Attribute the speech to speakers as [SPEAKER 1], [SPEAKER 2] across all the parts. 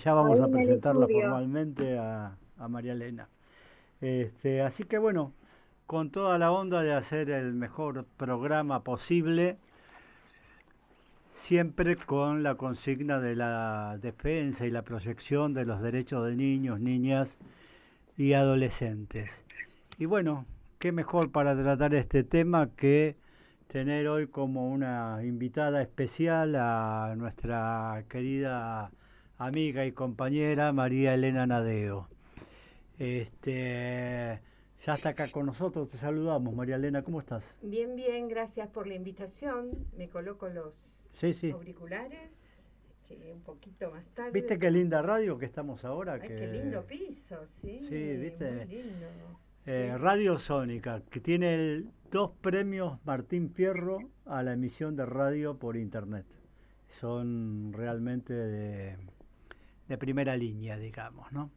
[SPEAKER 1] Ya vamos
[SPEAKER 2] ahí
[SPEAKER 1] a
[SPEAKER 2] en el
[SPEAKER 1] presentarla
[SPEAKER 2] estudio.
[SPEAKER 1] formalmente a María Elena. Así que bueno, con toda la onda de hacer el mejor programa posible, siempre con la consigna de la defensa y la proyección de los derechos de niños, niñas y adolescentes. Y bueno, qué mejor para tratar este tema que tener hoy como una invitada especial a nuestra querida amiga y compañera María Elena Nadeo. Ya está acá con nosotros, te saludamos. María Elena, ¿cómo estás?
[SPEAKER 3] Bien, bien, gracias por la invitación. Me coloco los
[SPEAKER 1] Sí, sí.
[SPEAKER 3] auriculares. Llegué un poquito más tarde.
[SPEAKER 1] ¿Viste qué linda radio que estamos ahora?
[SPEAKER 3] Ay, qué lindo piso,
[SPEAKER 1] Sí,
[SPEAKER 3] sí, muy
[SPEAKER 1] viste.
[SPEAKER 3] lindo. Sí.
[SPEAKER 1] Radio Sónica, que tiene dos premios Martín Fierro a la emisión de radio por internet. Son realmente de primera línea, digamos, ¿no?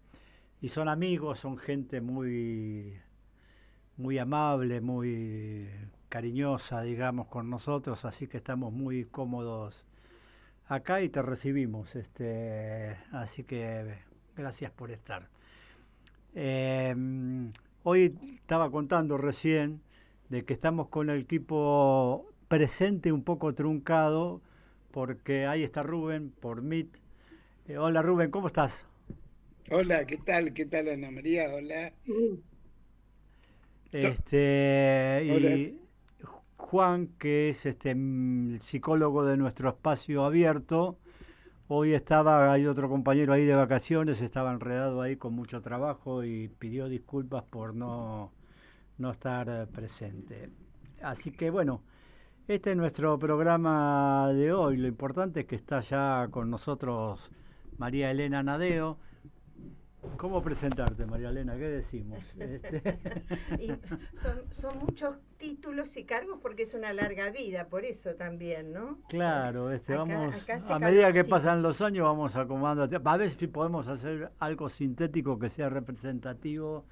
[SPEAKER 1] Y son amigos, son gente muy, muy amable, muy cariñosa, digamos, con nosotros, así que estamos muy cómodos acá y te recibimos. Así que gracias por estar. Eh, Hoy estaba contando recién de que estamos con el equipo presente un poco truncado, porque ahí está Rubén por Meet. Hola Rubén, ¿cómo estás?
[SPEAKER 4] Hola, ¿qué tal? ¿Qué tal, Ana María? Hola.
[SPEAKER 2] Mm.
[SPEAKER 4] Hola.
[SPEAKER 1] Y Juan, que es el psicólogo de nuestro espacio abierto, hoy hay otro compañero ahí de vacaciones, estaba enredado ahí con mucho trabajo y pidió disculpas por no estar presente. Así que bueno, este es nuestro programa de hoy. Lo importante es que está ya con nosotros María Elena Nadeo. ¿Cómo presentarte, María Elena? ¿Qué decimos?
[SPEAKER 3] Y son muchos títulos y cargos porque es una larga vida, por eso también, ¿no?
[SPEAKER 1] Claro,
[SPEAKER 3] Acá,
[SPEAKER 1] vamos,
[SPEAKER 3] acá hace
[SPEAKER 1] a medida que
[SPEAKER 3] calorcito.
[SPEAKER 1] pasan los años vamos acomodando, a ver si podemos hacer algo sintético que sea representativo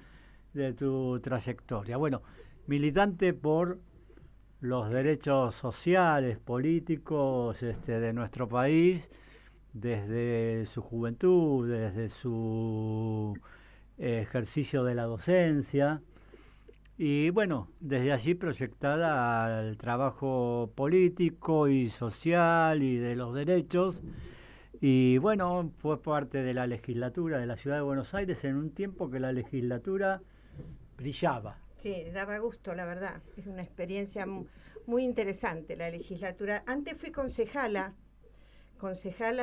[SPEAKER 1] de tu trayectoria. Bueno, militante por los derechos sociales, políticos de nuestro país, desde su juventud, desde su ejercicio de la docencia, y bueno, desde allí proyectada al trabajo político y social y de los derechos. Y bueno, fue parte de la legislatura de la Ciudad de Buenos Aires en un tiempo que la legislatura brillaba.
[SPEAKER 3] Sí, daba gusto, la verdad. Es una experiencia muy interesante la legislatura. Antes fui concejala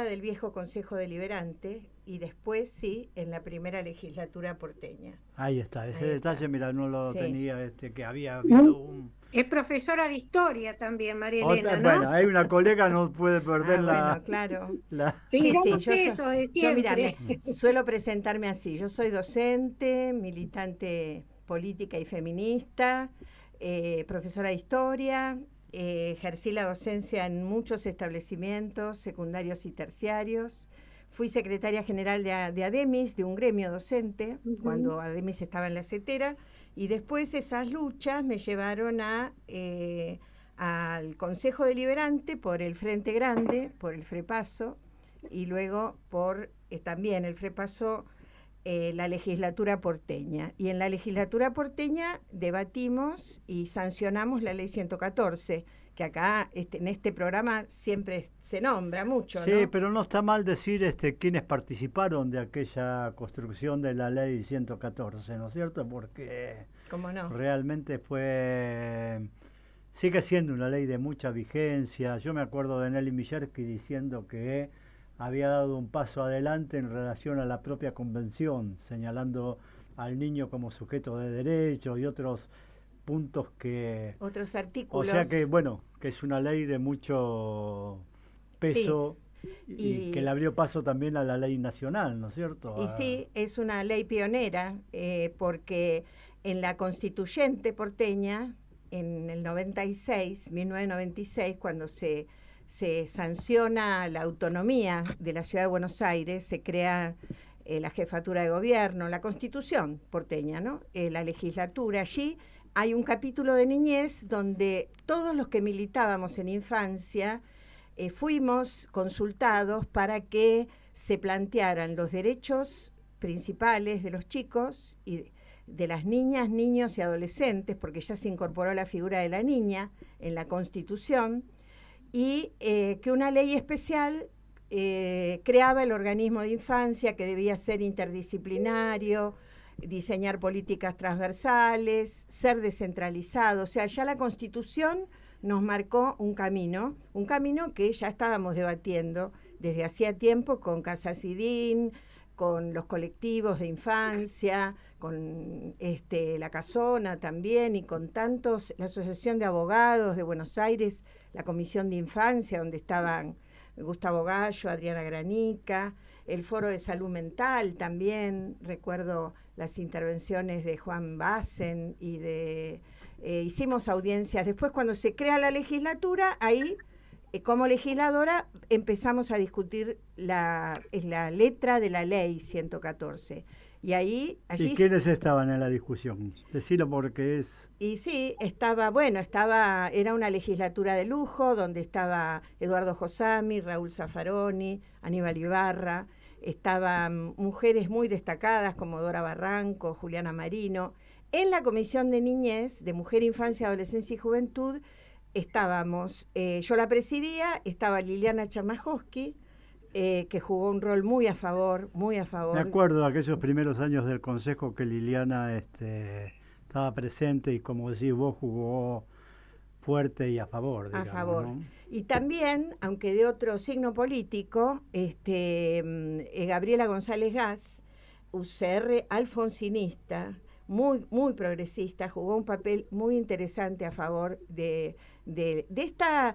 [SPEAKER 3] del viejo Consejo Deliberante y después sí, en la primera legislatura porteña.
[SPEAKER 1] Ahí está, ese
[SPEAKER 3] Ahí está.
[SPEAKER 1] detalle, mira, no lo
[SPEAKER 3] Sí.
[SPEAKER 1] tenía, que había
[SPEAKER 2] Mm.
[SPEAKER 1] habido un...
[SPEAKER 2] Es profesora de historia también, María
[SPEAKER 1] Otra,
[SPEAKER 2] Elena, ¿no?
[SPEAKER 1] bueno, hay una colega, no puede perder
[SPEAKER 3] Ah, bueno, claro.
[SPEAKER 1] la...
[SPEAKER 2] Sí,
[SPEAKER 3] Sí, sí,
[SPEAKER 2] Sigamos eso de
[SPEAKER 3] yo mira,
[SPEAKER 2] siempre.
[SPEAKER 3] suelo presentarme así. Yo soy docente, militante política y feminista, profesora de historia, ejercí la docencia en muchos establecimientos secundarios y terciarios. Fui secretaria general de ADEMIS, de un gremio docente,
[SPEAKER 2] Ujú.
[SPEAKER 3] cuando ADEMIS estaba en la CETERA, y después esas luchas me llevaron al Consejo Deliberante por el Frente Grande, por el FREPASO, y luego por también el FREPASO, la legislatura porteña. Y en la legislatura porteña debatimos y sancionamos la ley 114, que acá en este programa siempre se nombra mucho,
[SPEAKER 1] Sí,
[SPEAKER 3] ¿no?
[SPEAKER 1] pero no está mal decir quiénes participaron de aquella construcción de la ley 114, ¿no es cierto? Porque
[SPEAKER 3] ¿Cómo no?
[SPEAKER 1] realmente sigue siendo una ley de mucha vigencia. Yo me acuerdo de Nelly Millerski diciendo que había dado un paso adelante en relación a la propia convención, señalando al niño como sujeto de derecho y otros puntos que...
[SPEAKER 3] Otros
[SPEAKER 1] O sea que,
[SPEAKER 3] artículos,
[SPEAKER 1] bueno, que es una ley de mucho
[SPEAKER 3] sí,
[SPEAKER 1] peso y que le
[SPEAKER 3] y
[SPEAKER 1] abrió paso también a la ley nacional, ¿no es cierto?
[SPEAKER 3] Y sí, es una ley pionera, porque en la constituyente porteña, en el 96, 1996, cuando se sanciona la autonomía de la ciudad de Buenos Aires, se crea la jefatura de gobierno, la constitución porteña, ¿no? La legislatura. Allí hay un capítulo de niñez donde todos los que militábamos en infancia fuimos consultados para que se plantearan los derechos principales de los chicos y de las niñas, niños y adolescentes, porque ya se incorporó la figura de la niña en la Constitución, y que una ley especial creaba el organismo de infancia, que debía ser interdisciplinario, diseñar políticas transversales, ser descentralizado. O sea, ya la Constitución nos marcó un camino que ya estábamos debatiendo desde hacía tiempo con Casa Sidín, con los colectivos de infancia, con la Casona también, y con tantos, la Asociación de Abogados de Buenos Aires, la Comisión de Infancia, donde estaban Gustavo Gallo, Adriana Granica, el Foro de Salud Mental también, recuerdo las intervenciones de Juan Bassen y hicimos audiencias. Después, cuando se crea la legislatura, ahí, como legisladora, empezamos a discutir la letra de la ley 114. Y allí...
[SPEAKER 1] ¿Y quiénes estaban en la discusión? Decilo porque es...
[SPEAKER 3] Y sí, era una legislatura de lujo, donde estaba Eduardo Josami, Raúl Zaffaroni, Aníbal Ibarra, estaban mujeres muy destacadas como Dora Barranco, Juliana Marino. En la Comisión de Niñez, de Mujer, Infancia, Adolescencia y Juventud, estábamos, yo la presidía, estaba Liliana Chernahovsky, que jugó un rol muy a favor.
[SPEAKER 1] Me acuerdo de aquellos primeros años del Consejo que Liliana estaba presente y, como decís vos, jugó fuerte y a favor. Digamos,
[SPEAKER 3] a favor.
[SPEAKER 1] ¿no?
[SPEAKER 3] Y también, aunque de otro signo político, Gabriela González Gas, UCR alfonsinista, muy, muy progresista, jugó un papel muy interesante a favor de esta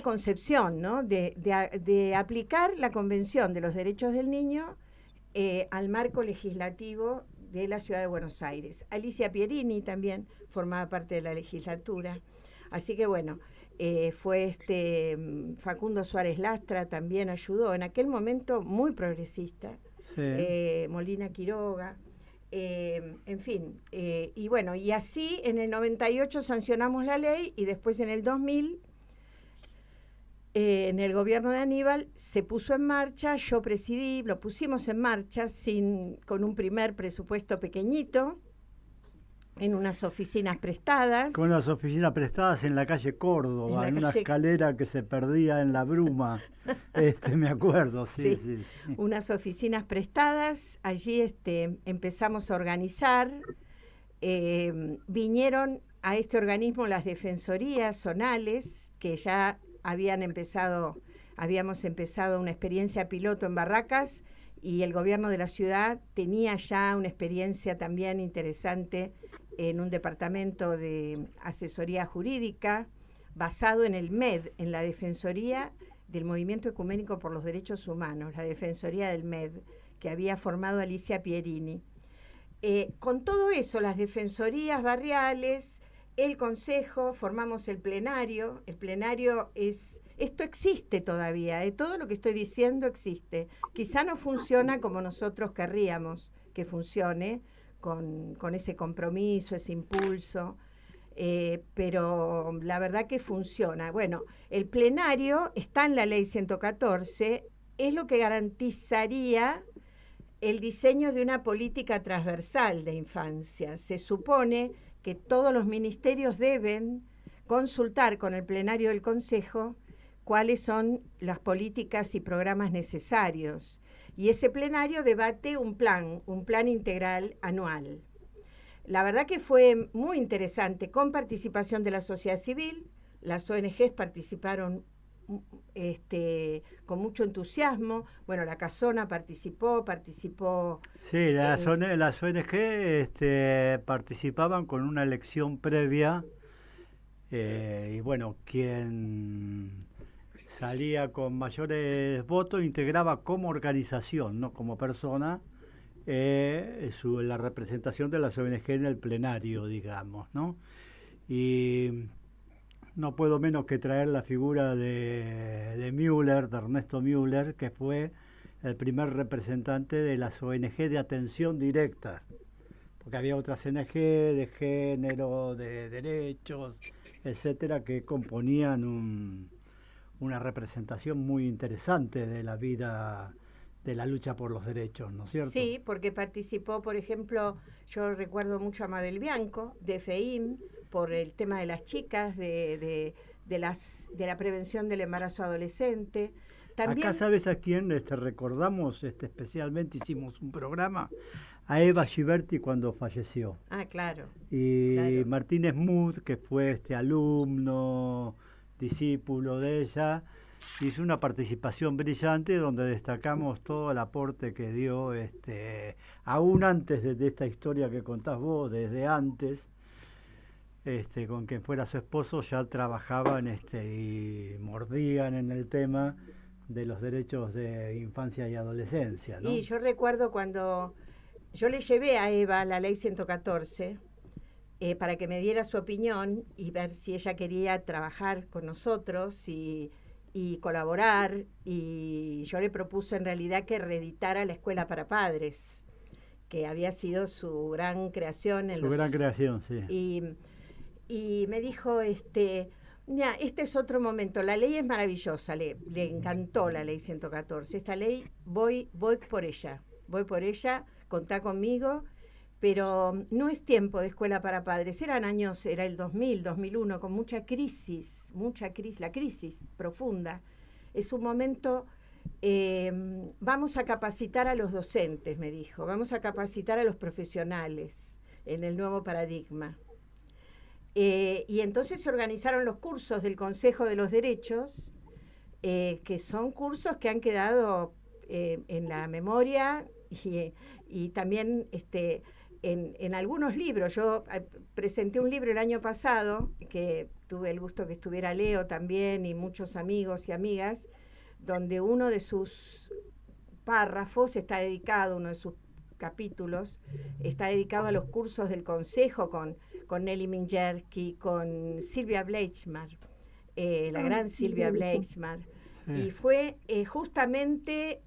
[SPEAKER 3] concepción, ¿no? de aplicar la Convención de los Derechos del Niño al marco legislativo de la Ciudad de Buenos Aires. Alicia Pierini también formaba parte de la legislatura. Así que bueno, fue Facundo Suárez Lastra también ayudó, en aquel momento muy progresista, sí. Molina Quiroga, en fin, y bueno, y así en el 98 sancionamos la ley y después en el 2000, en el gobierno de Aníbal, se puso en marcha, yo presidí, lo pusimos en marcha con un primer presupuesto pequeñito, en unas oficinas prestadas.
[SPEAKER 1] Con unas oficinas prestadas en la calle Córdoba, en una escalera que se perdía en la bruma, me acuerdo, sí.
[SPEAKER 3] Unas oficinas prestadas, allí empezamos a organizar, vinieron a este organismo las defensorías zonales, que ya habíamos empezado una experiencia piloto en Barracas, y el gobierno de la ciudad tenía ya una experiencia también interesante en un departamento de asesoría jurídica basado en el MED, en la Defensoría del Movimiento Ecuménico por los Derechos Humanos, la Defensoría del MED, que había formado Alicia Pierini. Con todo eso, las defensorías barriales, el consejo, formamos el plenario. El plenario esto existe todavía, todo lo que estoy diciendo existe. Quizá no funciona como nosotros querríamos que funcione, con ese compromiso, ese impulso, pero la verdad que funciona. Bueno, el plenario está en la ley 114, es lo que garantizaría el diseño de una política transversal de infancia. Se supone que todos los ministerios deben consultar con el plenario del Consejo cuáles son las políticas y programas necesarios. Y ese plenario debate un plan integral anual. La verdad que fue muy interesante, con participación de la sociedad civil. Las ONGs participaron con mucho entusiasmo. Bueno, la Casona participó.
[SPEAKER 1] Sí, las ONG participaban con una elección previa, y bueno, quien salía con mayores votos integraba como organización, no como persona, la representación de las ONG en el plenario, digamos, ¿no? Y no puedo menos que traer la figura de Müller, de Ernesto Müller, que fue el primer representante de las ONG de atención directa, porque había otras ONG de género, de derechos, etcétera, que componían una representación muy interesante de la vida de la lucha por los derechos, ¿no es cierto?
[SPEAKER 3] Sí, porque participó, por ejemplo, yo recuerdo mucho a Mabel Bianco, de FEIM, por el tema de las chicas, de la prevención del embarazo adolescente. También,
[SPEAKER 1] acá, ¿sabes a quién recordamos especialmente? Hicimos un programa a Eva Giberti cuando falleció.
[SPEAKER 3] Ah, claro.
[SPEAKER 1] Y
[SPEAKER 3] claro.
[SPEAKER 1] Martínez Muth, que fue alumno, discípulo de ella, hizo una participación brillante donde destacamos todo el aporte que dio, aún antes de esta historia que contás vos, desde antes, con quien fuera su esposo, ya trabajaban y mordían en el tema de los derechos de infancia y adolescencia, ¿no?
[SPEAKER 3] Y yo recuerdo cuando yo le llevé a Eva la ley 114 para que me diera su opinión y ver si ella quería trabajar con nosotros y colaborar, y yo le propuse en realidad que reeditara la Escuela para Padres, que había sido su gran creación.
[SPEAKER 1] Gran creación, sí.
[SPEAKER 3] Y me dijo, mira, este es otro momento, la ley es maravillosa, le encantó la ley 114, esta ley voy por ella, contá conmigo, pero no es tiempo de escuela para padres, era el 2000, 2001, con mucha crisis, la crisis profunda. Es un momento, vamos a capacitar a los docentes, me dijo, vamos a capacitar a los profesionales en el nuevo paradigma. Y entonces se organizaron los cursos del Consejo de los Derechos, que son cursos que han quedado en la memoria y también en algunos libros. Yo presenté un libro el año pasado, que tuve el gusto que estuviera Leo también y muchos amigos y amigas, donde uno de sus párrafos está dedicado, uno de sus capítulos, está dedicado a los cursos del Consejo con Nelly Mingerski, con Silvia Bleichmar, la gran Silvia Bleichmar. Y fue justamente,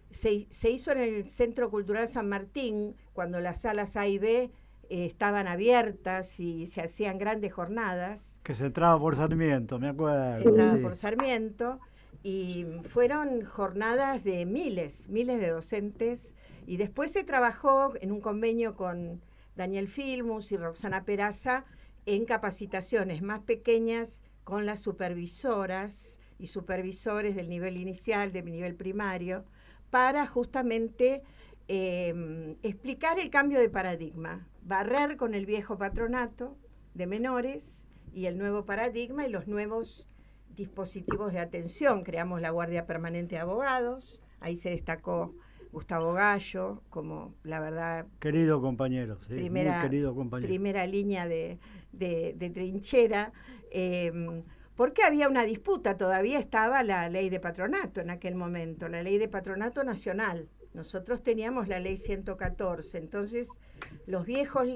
[SPEAKER 3] se hizo en el Centro Cultural San Martín, cuando las salas A y B estaban abiertas y se hacían grandes jornadas.
[SPEAKER 1] Que se entraba por Sarmiento, me acuerdo.
[SPEAKER 3] Se entraba por Sarmiento, y fueron jornadas de miles de docentes, y después se trabajó en un convenio con Daniel Filmus y Roxana Peraza en capacitaciones más pequeñas con las supervisoras y supervisores del nivel inicial, del nivel primario, para justamente explicar el cambio de paradigma, barrer con el viejo patronato de menores y el nuevo paradigma y los nuevos dispositivos de atención. Creamos la Guardia Permanente de Abogados, ahí se destacó Gustavo Gallo, como la verdad...
[SPEAKER 1] Querido compañero, sí, muy querido compañero.
[SPEAKER 3] Primera línea de trinchera, porque había una disputa, todavía estaba la ley de patronato en aquel momento, la ley de patronato nacional. Nosotros teníamos la ley 114, entonces los viejos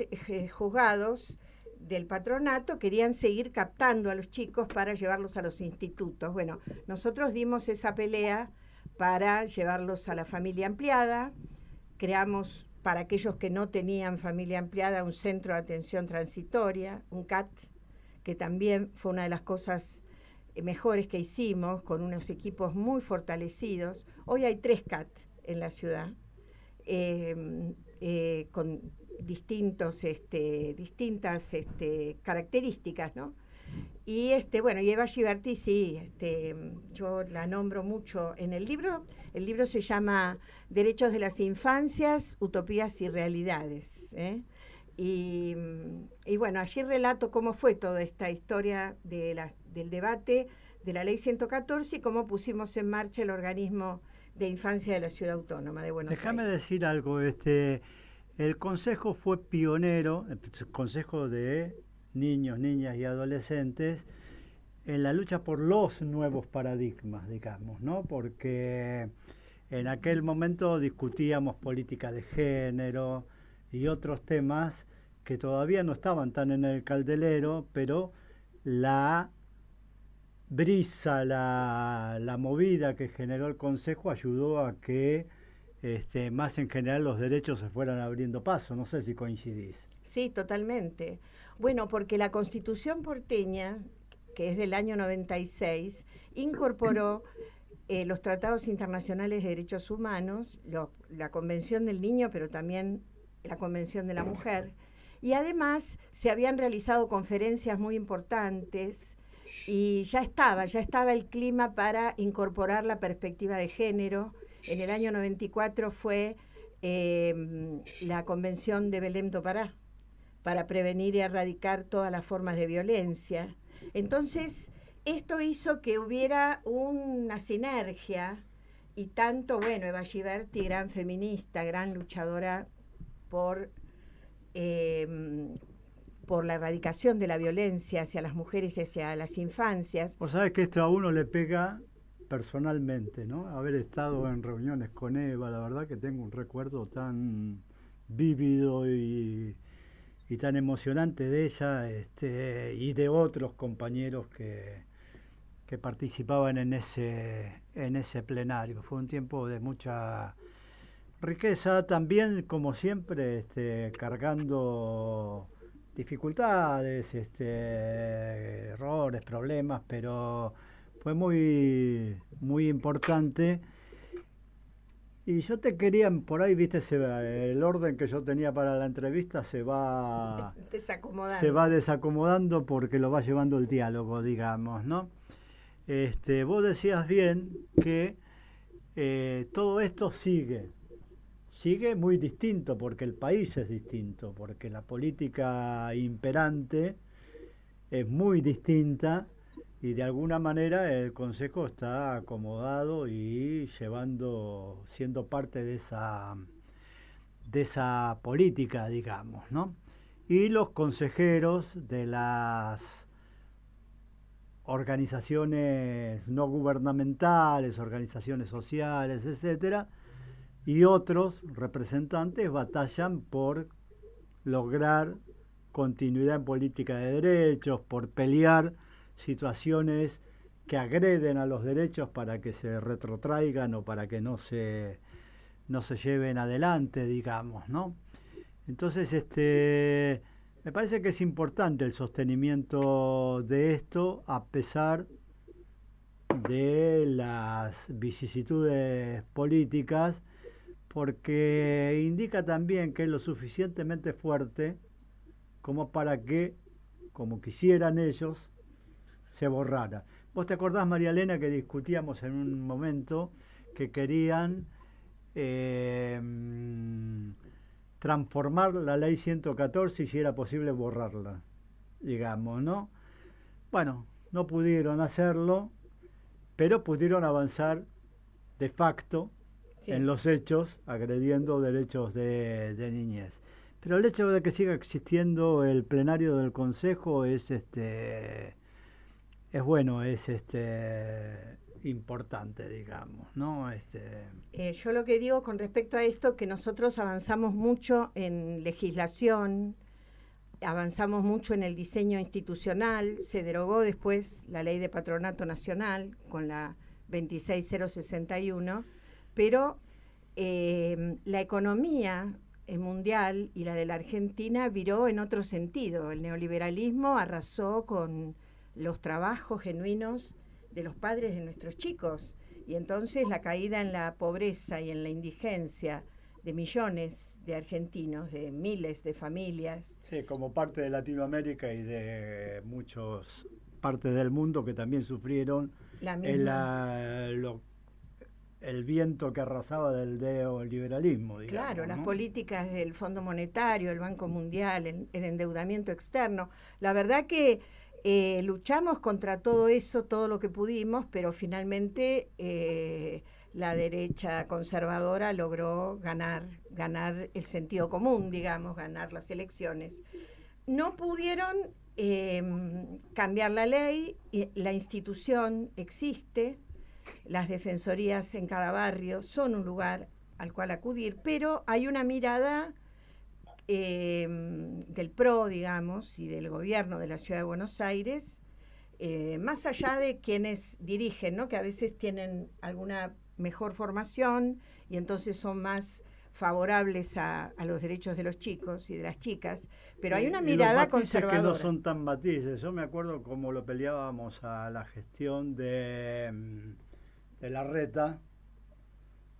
[SPEAKER 3] juzgados del patronato querían seguir captando a los chicos para llevarlos a los institutos. Bueno, nosotros dimos esa pelea para llevarlos a la familia ampliada. Creamos, para aquellos que no tenían familia ampliada, un centro de atención transitoria, un CAT, que también fue una de las cosas mejores que hicimos, con unos equipos muy fortalecidos. Hoy hay 3 CAT en la ciudad, con distintas características, ¿no? Y bueno, y Eva Giberti, sí, yo la nombro mucho en el libro. El libro se llama Derechos de las Infancias, Utopías y Realidades, ¿eh? Y bueno, allí relato cómo fue toda esta historia del debate de la Ley 114 y cómo pusimos en marcha el organismo de infancia de la Ciudad Autónoma de Buenos Aires.
[SPEAKER 1] Déjame decir algo, el Consejo fue pionero, el Consejo de Niños, Niñas y Adolescentes, en la lucha por los nuevos paradigmas, digamos, ¿no? Porque en aquel momento discutíamos política de género y otros temas que todavía no estaban tan en el candelero, pero la brisa, la movida que generó el Consejo ayudó a que más en general los derechos se fueran abriendo paso. No sé si coincidís.
[SPEAKER 3] Sí, totalmente. Bueno, porque la Constitución porteña, que es del año 96, incorporó los tratados internacionales de derechos humanos, la Convención del Niño, pero también la Convención de la Mujer, y además se habían realizado conferencias muy importantes y ya estaba el clima para incorporar la perspectiva de género. En el año 94 fue la Convención de Belém do Pará, para prevenir y erradicar todas las formas de violencia. Entonces, esto hizo que hubiera una sinergia, y tanto, bueno, Eva Giberti, gran feminista, gran luchadora por la erradicación de la violencia hacia las mujeres y hacia las infancias.
[SPEAKER 1] Vos sabés que esto a uno le pega personalmente, ¿no? Haber estado en reuniones con Eva, la verdad que tengo un recuerdo tan vívido y tan emocionante de ella, y de otros compañeros que participaban en ese plenario. Fue un tiempo de mucha riqueza, también, como siempre, cargando dificultades, errores, problemas, pero fue muy, muy importante. Y yo te quería, por ahí, viste, el orden que yo tenía para la entrevista se va desacomodando porque lo va llevando el diálogo, digamos, ¿no? Vos decías bien que todo esto sigue muy distinto, porque el país es distinto, porque la política imperante es muy distinta, y de alguna manera el Consejo está acomodado y siendo parte de esa política, digamos, ¿no? Y los consejeros de las organizaciones no gubernamentales, organizaciones sociales, etcétera, y otros representantes batallan por lograr continuidad en política de derechos, por pelear situaciones que agreden a los derechos para que se retrotraigan o para que no se lleven adelante, digamos, ¿no? Entonces, me parece que es importante el sostenimiento de esto, a pesar de las vicisitudes políticas, porque indica también que es lo suficientemente fuerte como para que, como quisieran ellos, se borrara. ¿Vos te acordás, María Elena, que discutíamos en un momento que querían transformar la ley 114 y si era posible borrarla, digamos, ¿no? Bueno, no pudieron hacerlo, pero pudieron avanzar de facto, sí, en los hechos, agrediendo derechos de niñez. Pero el hecho de que siga existiendo el plenario del Consejo es bueno, es importante, digamos, ¿no?
[SPEAKER 3] Yo lo que digo con respecto a esto, que nosotros avanzamos mucho en legislación, avanzamos mucho en el diseño institucional, se derogó después la Ley de Patronato Nacional con la 26061, pero la economía mundial y la de la Argentina viró en otro sentido. El neoliberalismo arrasó con los trabajos genuinos de los padres de nuestros chicos, y entonces la caída en la pobreza y en la indigencia de millones de argentinos, de miles de familias.
[SPEAKER 1] Sí, como parte de Latinoamérica y de muchas partes del mundo que también sufrieron el viento que arrasaba del neoliberalismo, digamos,
[SPEAKER 3] claro,
[SPEAKER 1] ¿no?
[SPEAKER 3] Las políticas del Fondo Monetario, el Banco Mundial, el endeudamiento externo. La verdad que luchamos contra todo eso, todo lo que pudimos, pero finalmente la derecha conservadora logró ganar el sentido común, digamos, ganar las elecciones. No pudieron cambiar la ley, la institución existe, las defensorías en cada barrio son un lugar al cual acudir, pero hay una mirada del PRO, digamos, y del gobierno de la Ciudad de Buenos Aires, más allá de quienes dirigen, ¿no?, que a veces tienen alguna mejor formación y entonces son más favorables a los derechos de los chicos y de las chicas, pero hay una mirada conservadora.
[SPEAKER 1] Que no son tan matices. Yo me acuerdo cómo lo peleábamos a la gestión de de Larreta,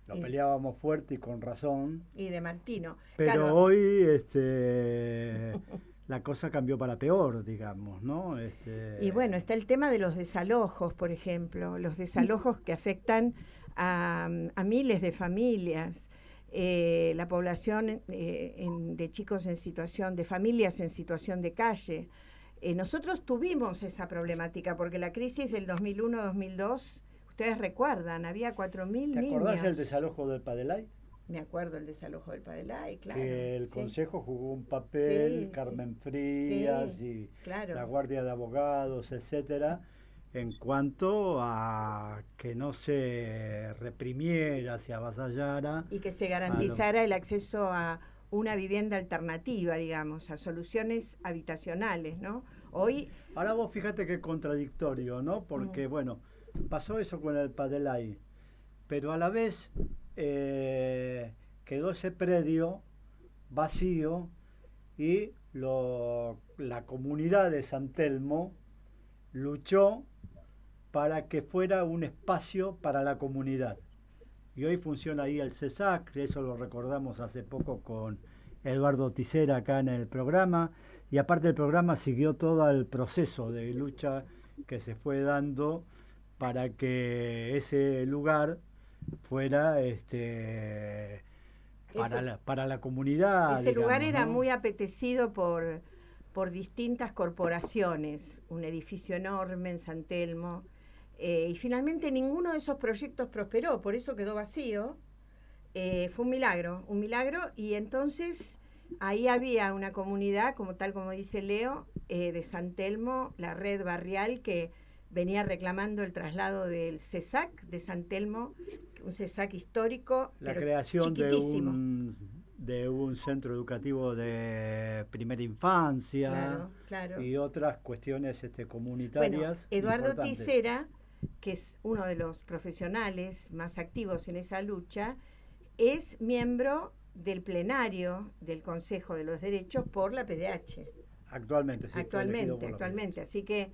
[SPEAKER 1] lo
[SPEAKER 3] Y-
[SPEAKER 1] peleábamos fuerte y con razón,
[SPEAKER 3] Y de Martino.
[SPEAKER 1] pero
[SPEAKER 3] Claro,
[SPEAKER 1] hoy la cosa cambió para peor, digamos, ¿no?
[SPEAKER 3] y bueno, está el tema de los desalojos, por ejemplo, los desalojos que afectan a miles de familias, la población de chicos en situación, de familias en situación de calle. Nosotros tuvimos esa problemática porque la crisis del 2001-2002, ustedes recuerdan, había 4.000
[SPEAKER 1] ¿Te acordás el
[SPEAKER 3] niños.
[SPEAKER 1] desalojo del Padelay?
[SPEAKER 3] Me acuerdo el desalojo del Padelay, claro.
[SPEAKER 1] Que el
[SPEAKER 3] sí.
[SPEAKER 1] Consejo jugó un papel,
[SPEAKER 3] Sí,
[SPEAKER 1] Carmen
[SPEAKER 3] sí.
[SPEAKER 1] Frías
[SPEAKER 3] Sí,
[SPEAKER 1] y
[SPEAKER 3] claro.
[SPEAKER 1] la Guardia de Abogados, etcétera, en cuanto a que no se reprimiera, se avasallara.
[SPEAKER 3] Y que se garantizara el acceso a una vivienda alternativa, digamos, a soluciones habitacionales, ¿no? Hoy,
[SPEAKER 1] Ahora vos fíjate qué contradictorio, ¿no? Porque, bueno, pasó eso con el Padelay, pero a la vez quedó ese predio vacío y la comunidad de San Telmo luchó para que fuera un espacio para la comunidad. Y hoy funciona ahí el CESAC, eso lo recordamos hace poco con Eduardo Tisera acá en el programa, y aparte el programa siguió todo el proceso de lucha que se fue dando para que ese lugar fuera para la comunidad.
[SPEAKER 3] ese lugar
[SPEAKER 1] digamos,
[SPEAKER 3] era
[SPEAKER 1] ¿no?
[SPEAKER 3] muy apetecido por distintas corporaciones, un edificio enorme en San Telmo, y finalmente ninguno de esos proyectos prosperó, por eso quedó vacío. Fue un milagry entonces ahí había una comunidad, como dice Leo, de San Telmo, la red barrial que venía reclamando el traslado del CESAC de San Telmo, un CESAC histórico,
[SPEAKER 1] La
[SPEAKER 3] pero
[SPEAKER 1] creación
[SPEAKER 3] chiquitísimo.
[SPEAKER 1] de un centro educativo de primera infancia
[SPEAKER 3] Claro, claro.
[SPEAKER 1] y otras cuestiones
[SPEAKER 3] Bueno,
[SPEAKER 1] comunitarias
[SPEAKER 3] Eduardo
[SPEAKER 1] importantes.
[SPEAKER 3] Tisera, que es uno de los profesionales más activos en esa lucha, es miembro del plenario del Consejo de los Derechos por la PDH.
[SPEAKER 1] Actualmente, sí, fue elegido por la
[SPEAKER 3] Actualmente. Así que,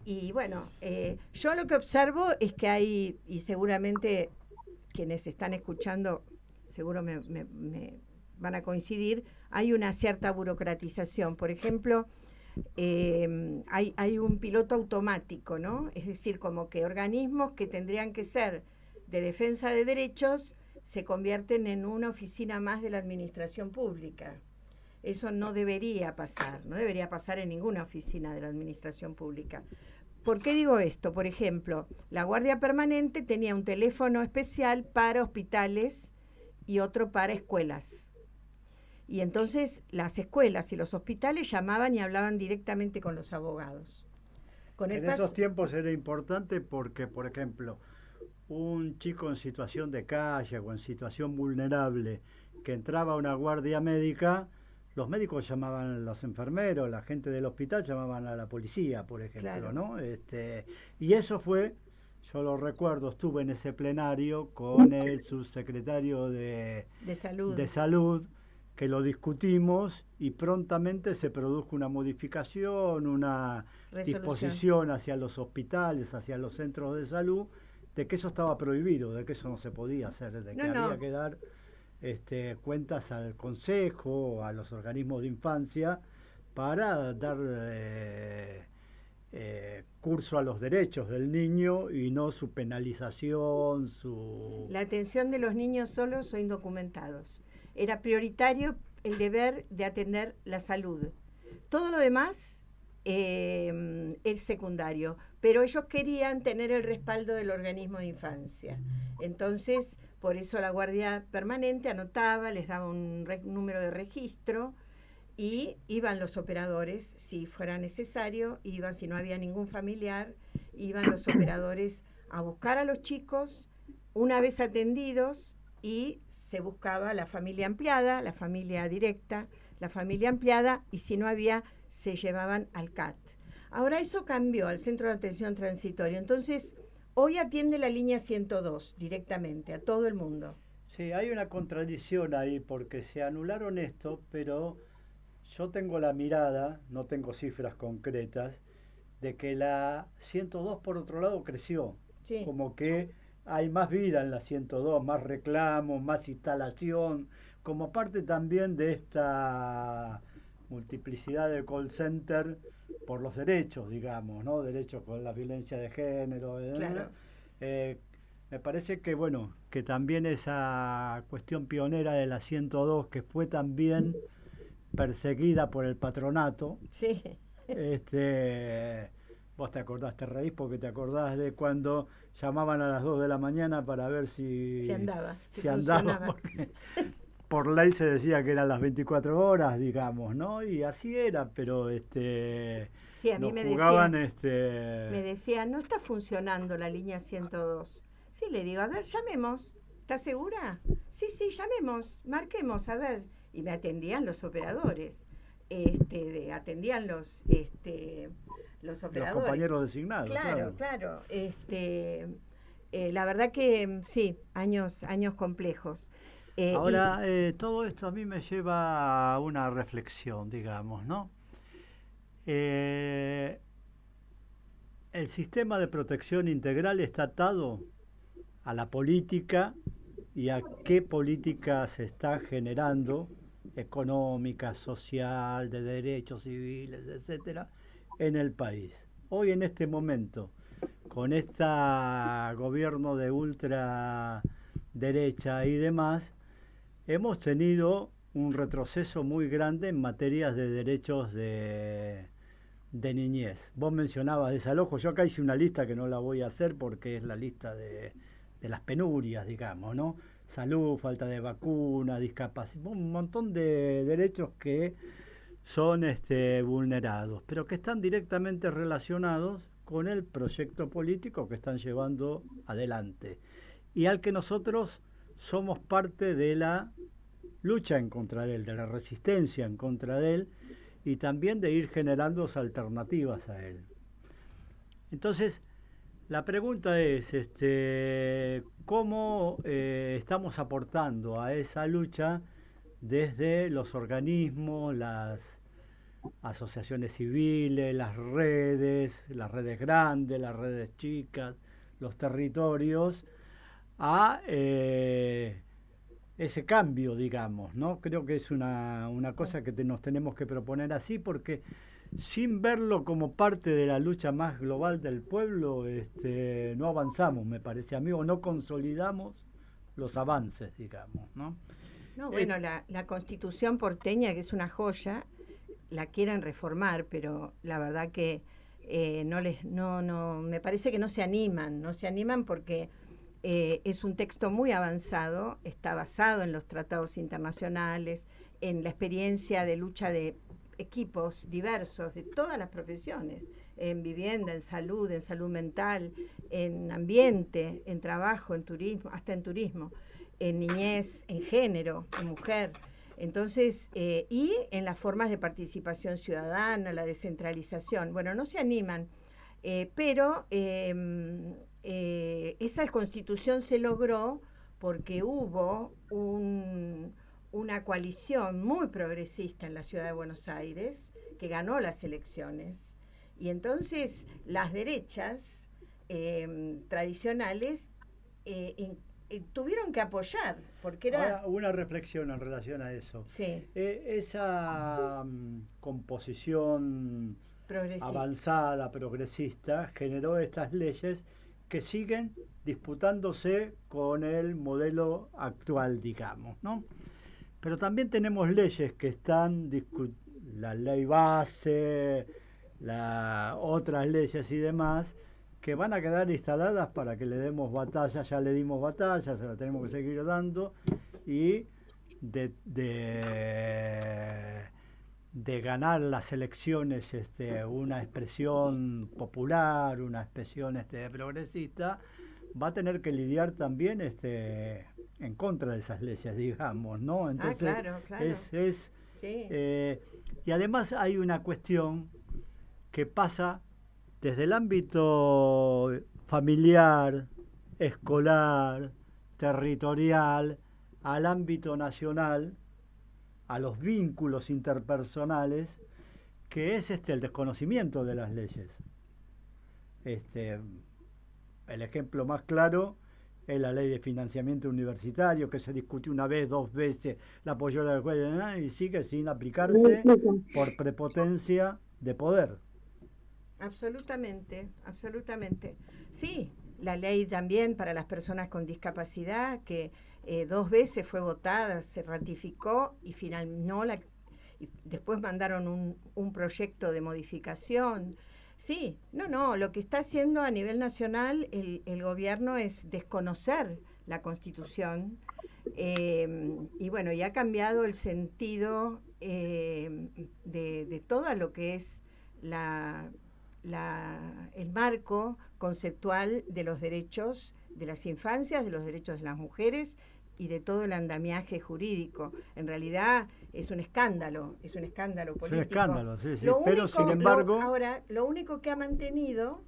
[SPEAKER 3] y bueno, yo lo que observo es que hay, y seguramente quienes están escuchando, seguro me van a coincidir, hay una cierta burocratización. Por ejemplo, hay un piloto automático, ¿no? Es decir, como que organismos que tendrían que ser de defensa de derechos se convierten en una oficina más de la administración pública. Eso no debería pasar en ninguna oficina de la administración pública. ¿Por qué digo esto? Por ejemplo, la Guardia Permanente tenía un teléfono especial para hospitales y otro para escuelas. Y entonces las escuelas y los hospitales llamaban y hablaban directamente con los abogados.
[SPEAKER 1] En esos tiempos era importante porque, por ejemplo, un chico en situación de calle o en situación vulnerable que entraba a una guardia médica, los médicos llamaban a los enfermeros, la gente del hospital llamaban a la policía, por ejemplo,
[SPEAKER 3] Claro.
[SPEAKER 1] ¿no? Y eso fue, yo lo recuerdo, estuve en ese plenario con el subsecretario de salud, que lo discutimos y prontamente se produjo una modificación, una disposición hacia los hospitales, hacia los centros de salud, de que eso estaba prohibido, de que eso no se podía hacer, de que había que dar cuentas al Consejo, a los organismos de infancia, para dar curso a los derechos del niño y no su penalización,
[SPEAKER 3] la atención de los niños solos o indocumentados. Era prioritario el deber de atender la salud. Todo lo demás es secundario, pero ellos querían tener el respaldo del organismo de infancia. Entonces, por eso la Guardia Permanente anotaba, les daba un número de registro y iban los operadores, si fuera necesario, iban, si no había ningún familiar, iban los operadores a buscar a los chicos una vez atendidos y se buscaba la familia ampliada, la familia directa, la familia ampliada, y si no había, se llevaban al CAT. Ahora eso cambió al Centro de Atención Transitoria. Entonces, hoy atiende la línea 102 directamente a todo el mundo.
[SPEAKER 1] Sí, hay una contradicción ahí porque se anularon esto, pero yo tengo la mirada, no tengo cifras concretas, de que la 102 por otro lado creció.
[SPEAKER 3] Sí.
[SPEAKER 1] Como que hay más vida en la 102, más reclamos, más instalación, como parte también de esta multiplicidad de call center por los derechos, digamos, ¿no? Derechos con la violencia de género.
[SPEAKER 3] Claro.
[SPEAKER 1] Eh, Me parece que, bueno, que también esa cuestión pionera de la 102, que fue también perseguida por el patronato,
[SPEAKER 3] Sí.
[SPEAKER 1] vos te acordás, te reís porque te acordás de cuando llamaban a las 2 de la mañana para ver
[SPEAKER 3] Si andaba, si
[SPEAKER 1] si andaba,
[SPEAKER 3] funcionaba.
[SPEAKER 1] porque por ley se decía que eran las 24 horas, digamos, ¿no? Y así era, pero
[SPEAKER 3] Sí, a mí
[SPEAKER 1] nos
[SPEAKER 3] me
[SPEAKER 1] jugaban,
[SPEAKER 3] me decía, no está funcionando la línea 102. Sí, le digo, a ver, llamemos. ¿Estás segura? Sí, sí, llamemos, marquemos, a ver. Y me atendían los operadores. Atendían los
[SPEAKER 1] los
[SPEAKER 3] operadores.
[SPEAKER 1] compañeros designados,
[SPEAKER 3] Claro, claro. La verdad que sí, años complejos.
[SPEAKER 1] Ahora, todo esto a mí me lleva a una reflexión, digamos, ¿no? Eh, el sistema de protección integral está atado a la política y a qué política se está generando, económica, social, de derechos civiles, etcétera, en el país. Hoy en este momento, con este gobierno de ultraderecha y demás, hemos tenido un retroceso muy grande en materias de derechos de niñez. Vos mencionabas desalojo, yo acá hice una lista que no la voy a hacer porque es la lista de las penurias, digamos, ¿no? Salud, falta de vacuna, discapacidad, un montón de derechos que son vulnerados, pero que están directamente relacionados con el proyecto político que están llevando adelante y al que nosotros somos parte de la lucha en contra de él, de la resistencia en contra de él y también de ir generando alternativas a él. Entonces, la pregunta es, ¿cómo estamos aportando a esa lucha desde los organismos, las asociaciones civiles, las redes grandes, las redes chicas, los territorios, a ese cambio, digamos, ¿no? Creo que es una cosa que nos tenemos que proponer así, porque sin verlo como parte de la lucha más global del pueblo, no avanzamos, me parece a mí, o no consolidamos los avances, digamos, ¿no?
[SPEAKER 3] No, bueno, la Constitución porteña, que es una joya, la quieren reformar, pero la verdad que me parece que no se animan porque es un texto muy avanzado, está basado en los tratados internacionales, en la experiencia de lucha de equipos diversos de todas las profesiones, en vivienda, en salud mental, en ambiente, en trabajo, en turismo, hasta en turismo, en niñez, en género, en mujer. Entonces, y en las formas de participación ciudadana, la descentralización. Bueno, no se animan, pero esa constitución se logró porque hubo una coalición muy progresista en la ciudad de Buenos Aires que ganó las elecciones. Y entonces las derechas tradicionales tuvieron que apoyar, porque era...
[SPEAKER 1] Ahora, una reflexión en relación a eso.
[SPEAKER 3] Sí.
[SPEAKER 1] Esa composición avanzada, progresista, generó estas leyes que siguen disputándose con el modelo actual, digamos, ¿no? Pero también tenemos leyes que están la ley base, otras leyes y demás, que van a quedar instaladas para que le demos batalla. Ya le dimos batalla, se la tenemos que seguir dando, y de ganar las elecciones una expresión popular, una expresión progresista, va a tener que lidiar también en contra de esas leyes, digamos, ¿no? Entonces,
[SPEAKER 3] claro. Sí.
[SPEAKER 1] Y además hay una cuestión que pasa desde el ámbito familiar, escolar, territorial, al ámbito nacional, a los vínculos interpersonales, que es el desconocimiento de las leyes. el ejemplo más claro es la ley de financiamiento universitario, que se discutió una vez, dos veces, la apoyó la escuela y sigue sin aplicarse por prepotencia de poder.
[SPEAKER 3] Absolutamente, absolutamente. Sí, la ley también para las personas con discapacidad, que 2 veces fue votada, se ratificó y y después mandaron un proyecto de modificación. Sí, no, lo que está haciendo a nivel nacional el gobierno es desconocer la Constitución, y bueno, y ha cambiado el sentido de todo lo que es el marco conceptual de los derechos de las infancias, de los derechos de las mujeres y de todo el andamiaje jurídico. En realidad es un escándalo político.
[SPEAKER 1] Es un escándalo, sí,
[SPEAKER 3] Pero
[SPEAKER 1] sin embargo...
[SPEAKER 3] ahora, lo único que ha mantenido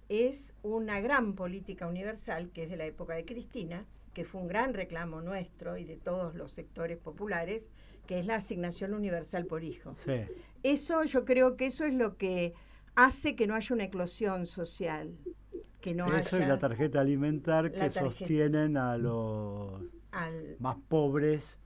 [SPEAKER 3] es una gran política universal, que es de la época de Cristina, que fue un gran reclamo nuestro y de todos los sectores populares, que es la asignación universal por hijo.
[SPEAKER 1] Sí.
[SPEAKER 3] Eso, yo creo que eso es lo que hace que no haya una eclosión social. Que no
[SPEAKER 1] Eso
[SPEAKER 3] haya
[SPEAKER 1] y la tarjeta alimentar que sostienen a los más pobres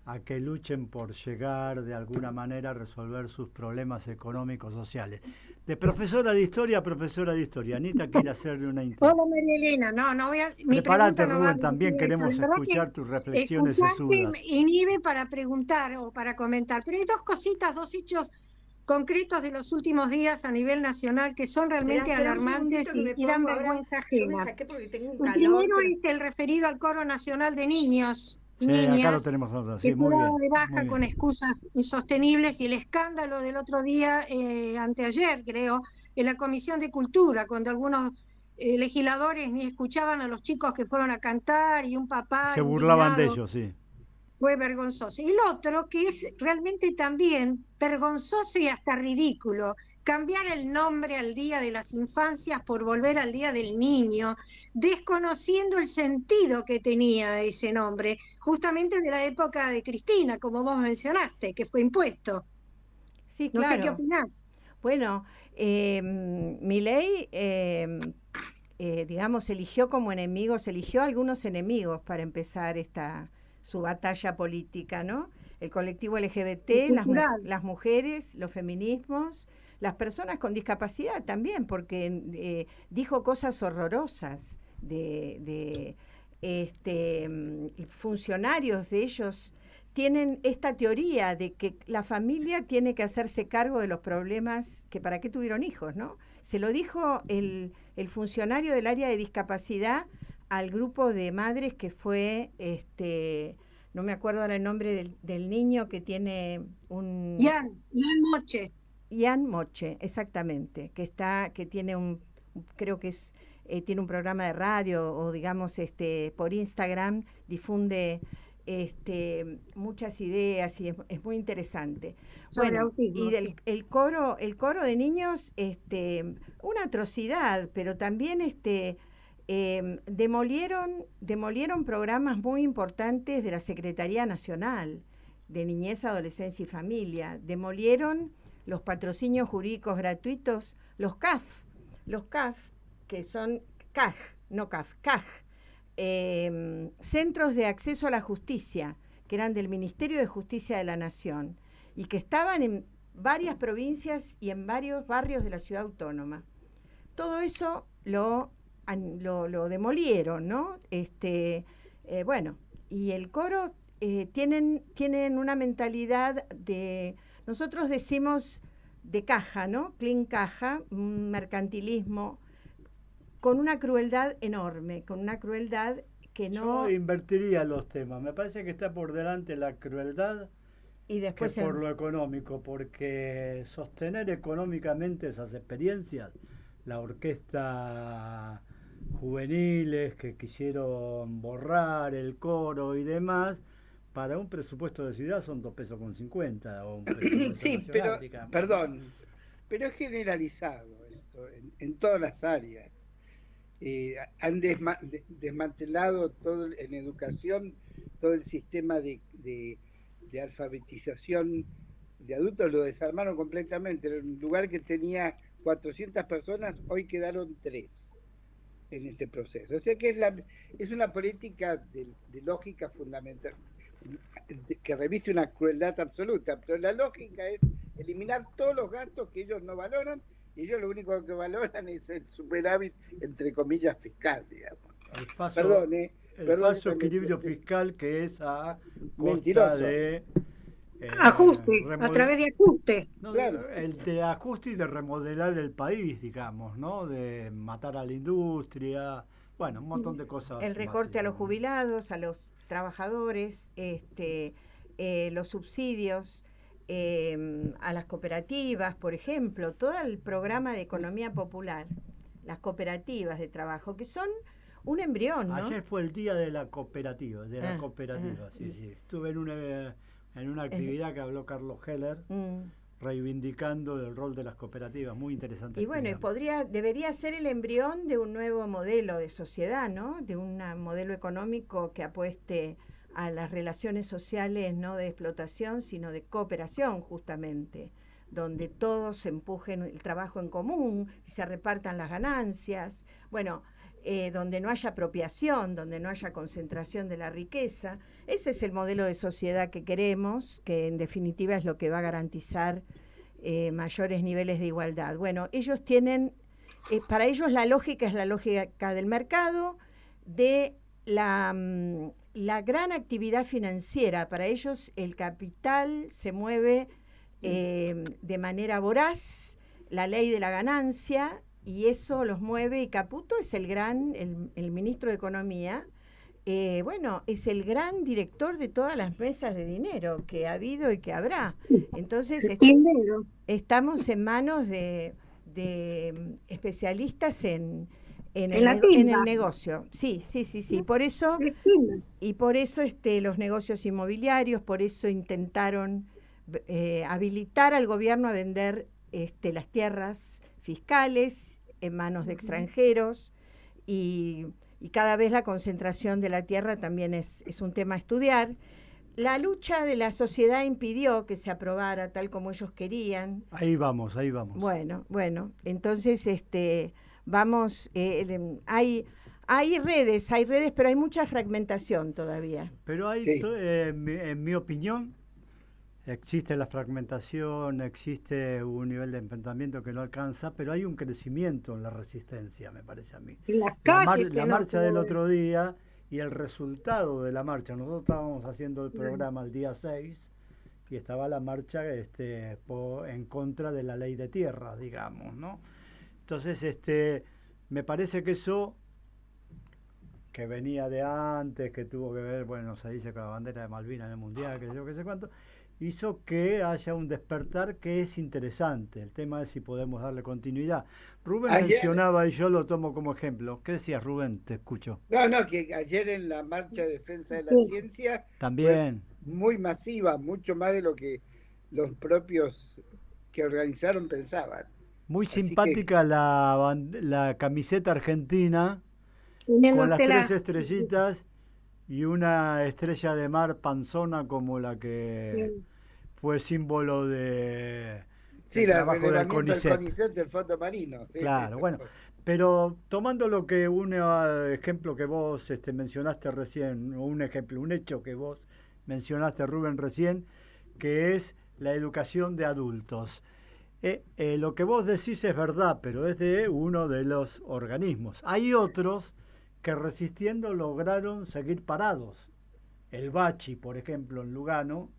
[SPEAKER 1] a que luchen por llegar de alguna manera a resolver sus problemas económicos sociales. De profesora de historia a profesora de historia. Anita quiere hacerle una
[SPEAKER 2] Hola María Elena, no voy a... Mi
[SPEAKER 1] Prepárate,
[SPEAKER 2] pregunta no va
[SPEAKER 1] Rubén, también
[SPEAKER 2] dirigida a eso.
[SPEAKER 1] queremos
[SPEAKER 2] La verdad
[SPEAKER 1] escuchar
[SPEAKER 2] que
[SPEAKER 1] tus reflexiones
[SPEAKER 2] escuchaste
[SPEAKER 1] sesudas.
[SPEAKER 2] inhibe para preguntar o para comentar, pero hay dos cositas, dos hechos concretos de los últimos días a nivel nacional que son realmente
[SPEAKER 3] Espera un
[SPEAKER 2] alarmantes
[SPEAKER 3] segundito que
[SPEAKER 2] y dan
[SPEAKER 3] ahora,
[SPEAKER 2] vergüenza
[SPEAKER 3] yo me
[SPEAKER 2] ajena.
[SPEAKER 3] saqué porque tengo un
[SPEAKER 2] El
[SPEAKER 3] calor.
[SPEAKER 2] primero es el referido al Coro Nacional de Niños y
[SPEAKER 1] Sí, acá lo
[SPEAKER 2] Niñas,
[SPEAKER 1] tenemos nosotros,
[SPEAKER 2] que
[SPEAKER 1] sí,
[SPEAKER 2] fue
[SPEAKER 1] muy
[SPEAKER 2] dado
[SPEAKER 1] bien,
[SPEAKER 2] de
[SPEAKER 1] muy
[SPEAKER 2] baja con
[SPEAKER 1] bien.
[SPEAKER 2] excusas insostenibles, y el escándalo del otro día, anteayer creo, en la Comisión de Cultura, cuando algunos legisladores ni escuchaban a los chicos que fueron a cantar y un papá
[SPEAKER 1] Se burlaban de
[SPEAKER 2] indignado.
[SPEAKER 1] ellos, sí.
[SPEAKER 2] Fue vergonzoso. Y el otro, que es realmente también vergonzoso y hasta ridículo, cambiar el nombre al Día de las Infancias por volver al Día del Niño, desconociendo el sentido que tenía ese nombre, justamente de la época de Cristina, como vos mencionaste, que fue impuesto.
[SPEAKER 3] Sí,
[SPEAKER 2] No sé qué
[SPEAKER 3] claro.
[SPEAKER 2] opinás.
[SPEAKER 3] Bueno, Milei, digamos, eligió a algunos enemigos para empezar su batalla política, ¿no? El colectivo LGBT,
[SPEAKER 2] Cultural.
[SPEAKER 3] las mujeres, los feminismos, las personas con discapacidad también, porque dijo cosas horrorosas de funcionarios de ellos. Tienen esta teoría de que la familia tiene que hacerse cargo de los problemas, que para qué tuvieron hijos, ¿no? Se lo dijo el funcionario del área de discapacidad al grupo de madres que fue, no me acuerdo ahora el nombre del niño que tiene un...
[SPEAKER 2] Ian Moche.
[SPEAKER 3] Ian Moche, exactamente, que tiene creo que es, tiene un programa de radio o digamos por Instagram, difunde muchas ideas y es muy interesante.
[SPEAKER 2] Sobre
[SPEAKER 3] Bueno,
[SPEAKER 2] autismo,
[SPEAKER 3] y
[SPEAKER 2] sí.
[SPEAKER 3] el coro de niños, una atrocidad, pero también demolieron programas muy importantes de la Secretaría Nacional de Niñez, Adolescencia y Familia, demolieron los patrocinios jurídicos gratuitos, los CAF, que son CAJ, no CAF, CAJ, centros de acceso a la justicia, que eran del Ministerio de Justicia de la Nación, y que estaban en varias provincias y en varios barrios de la ciudad autónoma. Todo eso lo demolieron, ¿no? Bueno, y el coro tienen una mentalidad de, nosotros decimos de caja, ¿no? Clean caja, un mercantilismo con una crueldad enorme, con una crueldad que no...
[SPEAKER 1] Yo invertiría los temas. Me parece que está por delante la crueldad
[SPEAKER 3] y después
[SPEAKER 1] que por lo económico, porque sostener económicamente esas experiencias, la orquesta juveniles que quisieron borrar el coro y demás, para un presupuesto de ciudad son 2,50 pesos o un presupuesto
[SPEAKER 4] Sí,
[SPEAKER 1] nacional,
[SPEAKER 4] pero,
[SPEAKER 1] digamos.
[SPEAKER 4] perdón, pero es generalizado esto, en todas las áreas. Han desmantelado todo en educación, todo el sistema de alfabetización de adultos, lo desarmaron completamente. Era un lugar que tenía 400 personas, hoy quedaron 3 en este proceso. O sea que es una política de lógica fundamental, que reviste una crueldad absoluta, pero la lógica es eliminar todos los gastos que ellos no valoran, y ellos lo único que valoran es el superávit, entre comillas, fiscal, digamos.
[SPEAKER 1] El falso equilibrio fiscal, que es a costa
[SPEAKER 4] mentiroso.
[SPEAKER 1] de
[SPEAKER 2] Ajuste, a través de ajuste.
[SPEAKER 1] No,
[SPEAKER 4] Claro.
[SPEAKER 1] el de ajuste y de remodelar el país, digamos, ¿no? De matar a la industria, bueno, un montón de cosas.
[SPEAKER 3] El recorte a los jubilados, a los trabajadores, los subsidios a las cooperativas, por ejemplo, todo el programa de economía popular, las cooperativas de trabajo, que son un embrión, ¿no?
[SPEAKER 1] Ayer fue el día de la cooperativa, sí, sí. Estuve en una actividad que habló Carlos Heller, reivindicando el rol de las cooperativas, muy interesante.
[SPEAKER 3] Y bueno, debería ser el embrión de un nuevo modelo de sociedad, ¿no? De un modelo económico que apueste a las relaciones sociales, no de explotación, sino de cooperación, justamente, donde todos empujen el trabajo en común y se repartan las ganancias. Bueno, donde no haya apropiación, donde no haya concentración de la riqueza. Ese es el modelo de sociedad que queremos, que en definitiva es lo que va a garantizar mayores niveles de igualdad. Bueno, ellos tienen, para ellos la lógica es la lógica del mercado, de la gran actividad financiera. Para ellos el capital se mueve de manera voraz, la ley de la ganancia, y eso los mueve, y Caputo es el ministro de Economía, bueno, es el gran director de todas las mesas de dinero que ha habido y que habrá. Entonces, estamos en manos de especialistas en el negocio. Sí. Por eso, los negocios inmobiliarios, por eso intentaron habilitar al gobierno a vender las tierras fiscales en manos de extranjeros, y cada vez la concentración de la tierra también es un tema a estudiar. La lucha de la sociedad impidió que se aprobara tal como ellos querían.
[SPEAKER 1] Ahí vamos.
[SPEAKER 3] Bueno, entonces vamos, hay redes, pero hay mucha fragmentación todavía.
[SPEAKER 1] Pero hay,
[SPEAKER 4] sí.
[SPEAKER 1] En mi opinión, existe la fragmentación, existe un nivel de enfrentamiento que no alcanza, pero hay un crecimiento en la resistencia, me parece a mí. La marcha del otro día y el resultado de la marcha. Nosotros estábamos haciendo el programa el día 6 y estaba la marcha en contra de la ley de tierra, digamos, ¿no? Entonces, me parece que eso, que venía de antes, que tuvo que ver, bueno, se dice con la bandera de Malvinas en el Mundial, que yo qué sé cuánto, hizo que haya un despertar que es interesante. El tema es si podemos darle continuidad. Rubén mencionaba, y yo lo tomo como ejemplo. ¿Qué decías, Rubén? Te escucho.
[SPEAKER 4] No, que ayer en la marcha de defensa de la ciencia
[SPEAKER 1] también
[SPEAKER 4] fue muy masiva, mucho más de lo que los propios que organizaron pensaban.
[SPEAKER 1] Muy simpática la camiseta argentina, con las 3 estrellitas y una estrella de mar panzona como la que fue símbolo de trabajo del CONICET.
[SPEAKER 4] Del Fondo Marino. Sí,
[SPEAKER 1] claro, bueno, pero tomando un ejemplo que vos mencionaste recién, o un hecho que vos mencionaste, Rubén, recién, que es la educación de adultos. Lo que vos decís es verdad, pero es de uno de los organismos. Hay otros que resistiendo lograron seguir parados. El Bachi, por ejemplo, en Lugano,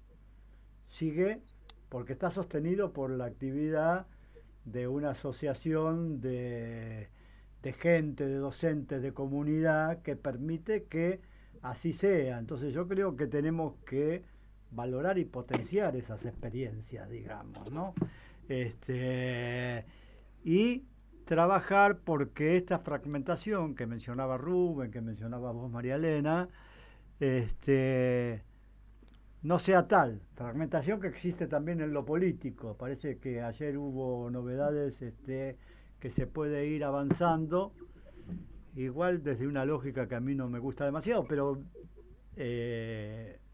[SPEAKER 1] sigue porque está sostenido por la actividad de una asociación de gente, de docentes, de comunidad, que permite que así sea. Entonces yo creo que tenemos que valorar y potenciar esas experiencias, digamos, ¿no? Y trabajar porque esta fragmentación que mencionaba Rubén, que mencionaba vos, María Elena, no sea tal. Fragmentación que existe también en lo político. Parece que ayer hubo novedades que se puede ir avanzando, igual desde una lógica que a mí no me gusta demasiado, pero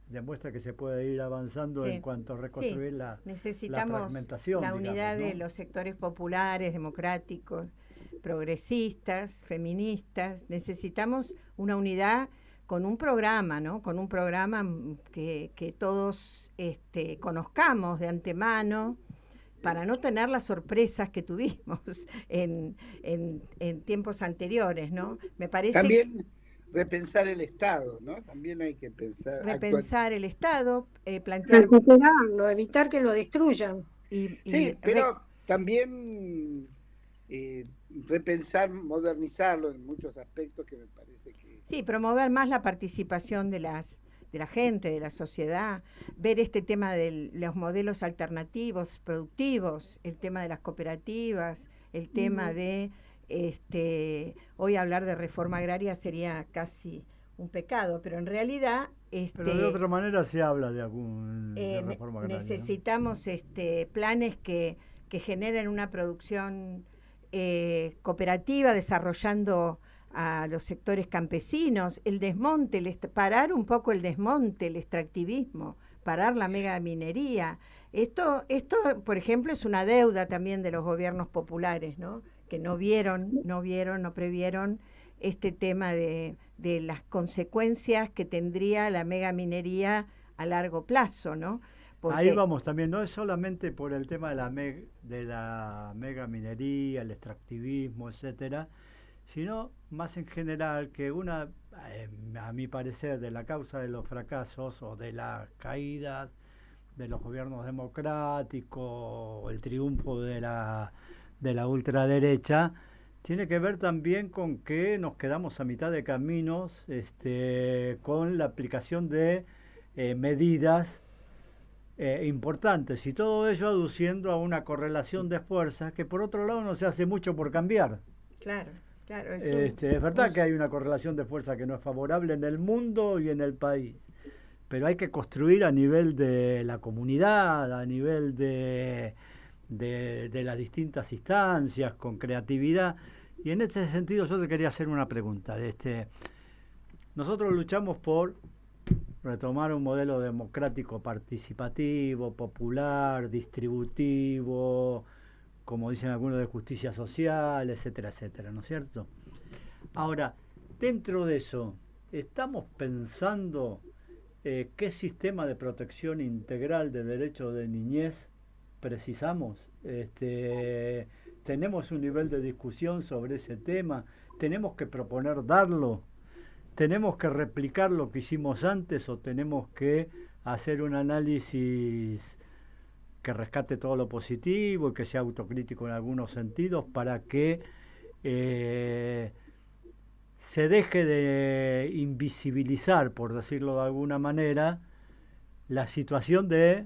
[SPEAKER 1] demuestra que se puede ir avanzando
[SPEAKER 3] Sí,
[SPEAKER 1] en cuanto a
[SPEAKER 3] sí.
[SPEAKER 1] reconstruir la
[SPEAKER 3] Necesitamos
[SPEAKER 1] fragmentación,
[SPEAKER 3] la
[SPEAKER 1] digamos,
[SPEAKER 3] unidad de
[SPEAKER 1] ¿no?
[SPEAKER 3] los sectores populares, democráticos, progresistas, feministas. Necesitamos una unidad con un programa, ¿no? Con un programa que todos conozcamos de antemano, para no tener las sorpresas que tuvimos en tiempos anteriores, ¿no? Me parece
[SPEAKER 4] También repensar el Estado, ¿no? También hay que pensar,
[SPEAKER 3] repensar el Estado, plantear
[SPEAKER 2] recuperarlo, evitar que lo destruyan.
[SPEAKER 3] y
[SPEAKER 4] Sí, pero también repensar, modernizarlo en muchos aspectos que me parece que...
[SPEAKER 3] sí, promover más la participación de la gente, de la sociedad, ver este tema de los modelos alternativos, productivos, el tema de las cooperativas, el tema de, hoy hablar de reforma agraria sería casi un pecado, pero en realidad...
[SPEAKER 1] Pero de otra manera se habla de de reforma agraria, ¿no?
[SPEAKER 3] necesitamos planes que generen una producción cooperativa, desarrollando a los sectores campesinos, el desmonte, parar un poco el desmonte, el extractivismo, parar la megaminería. Esto, por ejemplo, es una deuda también de los gobiernos populares, ¿no? Que no previeron este tema de las consecuencias que tendría la megaminería a largo plazo, ¿no? Porque
[SPEAKER 1] ahí vamos también, no es solamente por el tema de la megaminería, el extractivismo, etcétera, sino más en general que a mi parecer, de la causa de los fracasos o de la caída de los gobiernos democráticos o el triunfo de la ultraderecha, tiene que ver también con que nos quedamos a mitad de caminos con la aplicación de medidas importantes, y todo ello aduciendo a una correlación de fuerzas que por otro lado no se hace mucho por cambiar.
[SPEAKER 3] Claro,
[SPEAKER 1] Es verdad que hay una correlación de fuerza que no es favorable en el mundo y en el país, pero hay que construir a nivel de la comunidad, a nivel de las distintas instancias, con creatividad. Y en este sentido yo te quería hacer una pregunta. Nosotros luchamos por retomar un modelo democrático participativo, popular, distributivo, como dicen algunos, de justicia social, etcétera, etcétera, ¿no es cierto? Ahora, dentro de eso, ¿estamos pensando qué sistema de protección integral de derechos de niñez precisamos? ¿Tenemos un nivel de discusión sobre ese tema? ¿Tenemos que proponer darlo? ¿Tenemos que replicar lo que hicimos antes o tenemos que hacer un análisis que rescate todo lo positivo y que sea autocrítico en algunos sentidos para que se deje de invisibilizar, por decirlo de alguna manera, la situación de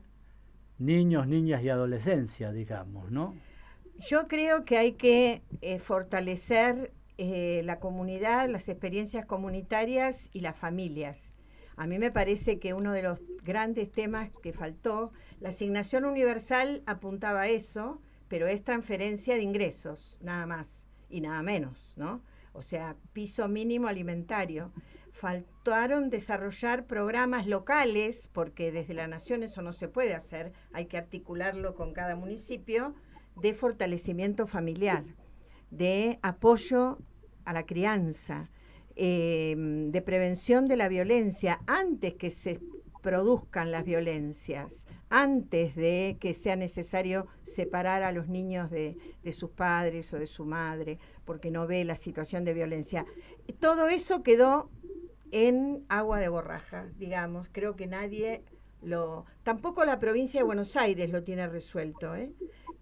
[SPEAKER 1] niños, niñas y adolescencia, digamos, ¿no?
[SPEAKER 3] Yo creo que hay que fortalecer la comunidad, las experiencias comunitarias y las familias. A mí me parece que uno de los grandes temas que faltó, la asignación universal apuntaba a eso, pero es transferencia de ingresos, nada más y nada menos, ¿no? O sea, piso mínimo alimentario. Faltaron desarrollar programas locales, porque desde la nación eso no se puede hacer, hay que articularlo con cada municipio, de fortalecimiento familiar, de apoyo a la crianza, de prevención de la violencia antes que se produzcan las violencias, antes de que sea necesario separar a los niños de sus padres o de su madre, porque no ve la situación de violencia. Todo eso quedó en agua de borraja, digamos. Creo que nadie tampoco la provincia de Buenos Aires lo tiene resuelto,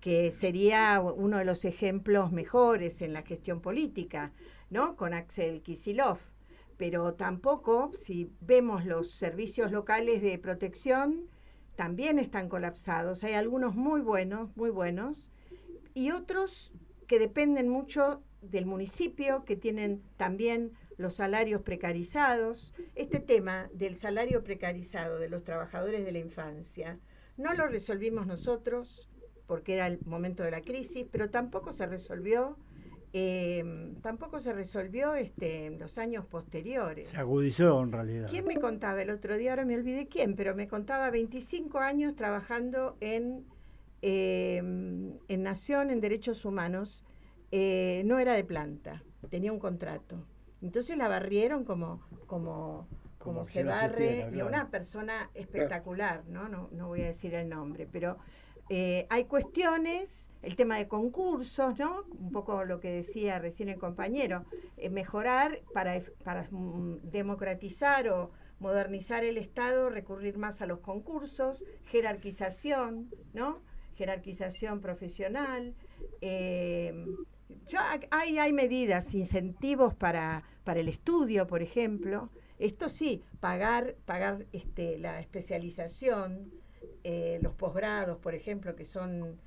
[SPEAKER 3] que sería uno de los ejemplos mejores en la gestión política, ¿no? Con Axel Kicillof. Pero tampoco, si vemos los servicios locales de protección, también están colapsados. Hay algunos muy buenos, y otros que dependen mucho del municipio, que tienen también los salarios precarizados. Este tema del salario precarizado de los trabajadores de la infancia no lo resolvimos nosotros, porque era el momento de la crisis, pero tampoco se resolvió tampoco se resolvió en los años posteriores.
[SPEAKER 1] Se agudizó en realidad.
[SPEAKER 3] ¿Quién me contaba el otro día? Ahora me olvidé quién, pero me contaba 25 años trabajando en Nación, en Derechos Humanos. No era de planta, tenía un contrato. Entonces la barrieron como se barre, y una persona espectacular, no voy a decir el nombre, pero hay cuestiones, el tema de concursos, ¿no? Un poco lo que decía recién el compañero, mejorar para democratizar o modernizar el Estado, recurrir más a los concursos, jerarquización, ¿no? Jerarquización profesional. Hay medidas, incentivos para el estudio, por ejemplo. Esto sí, pagar la especialización, los posgrados, por ejemplo, que son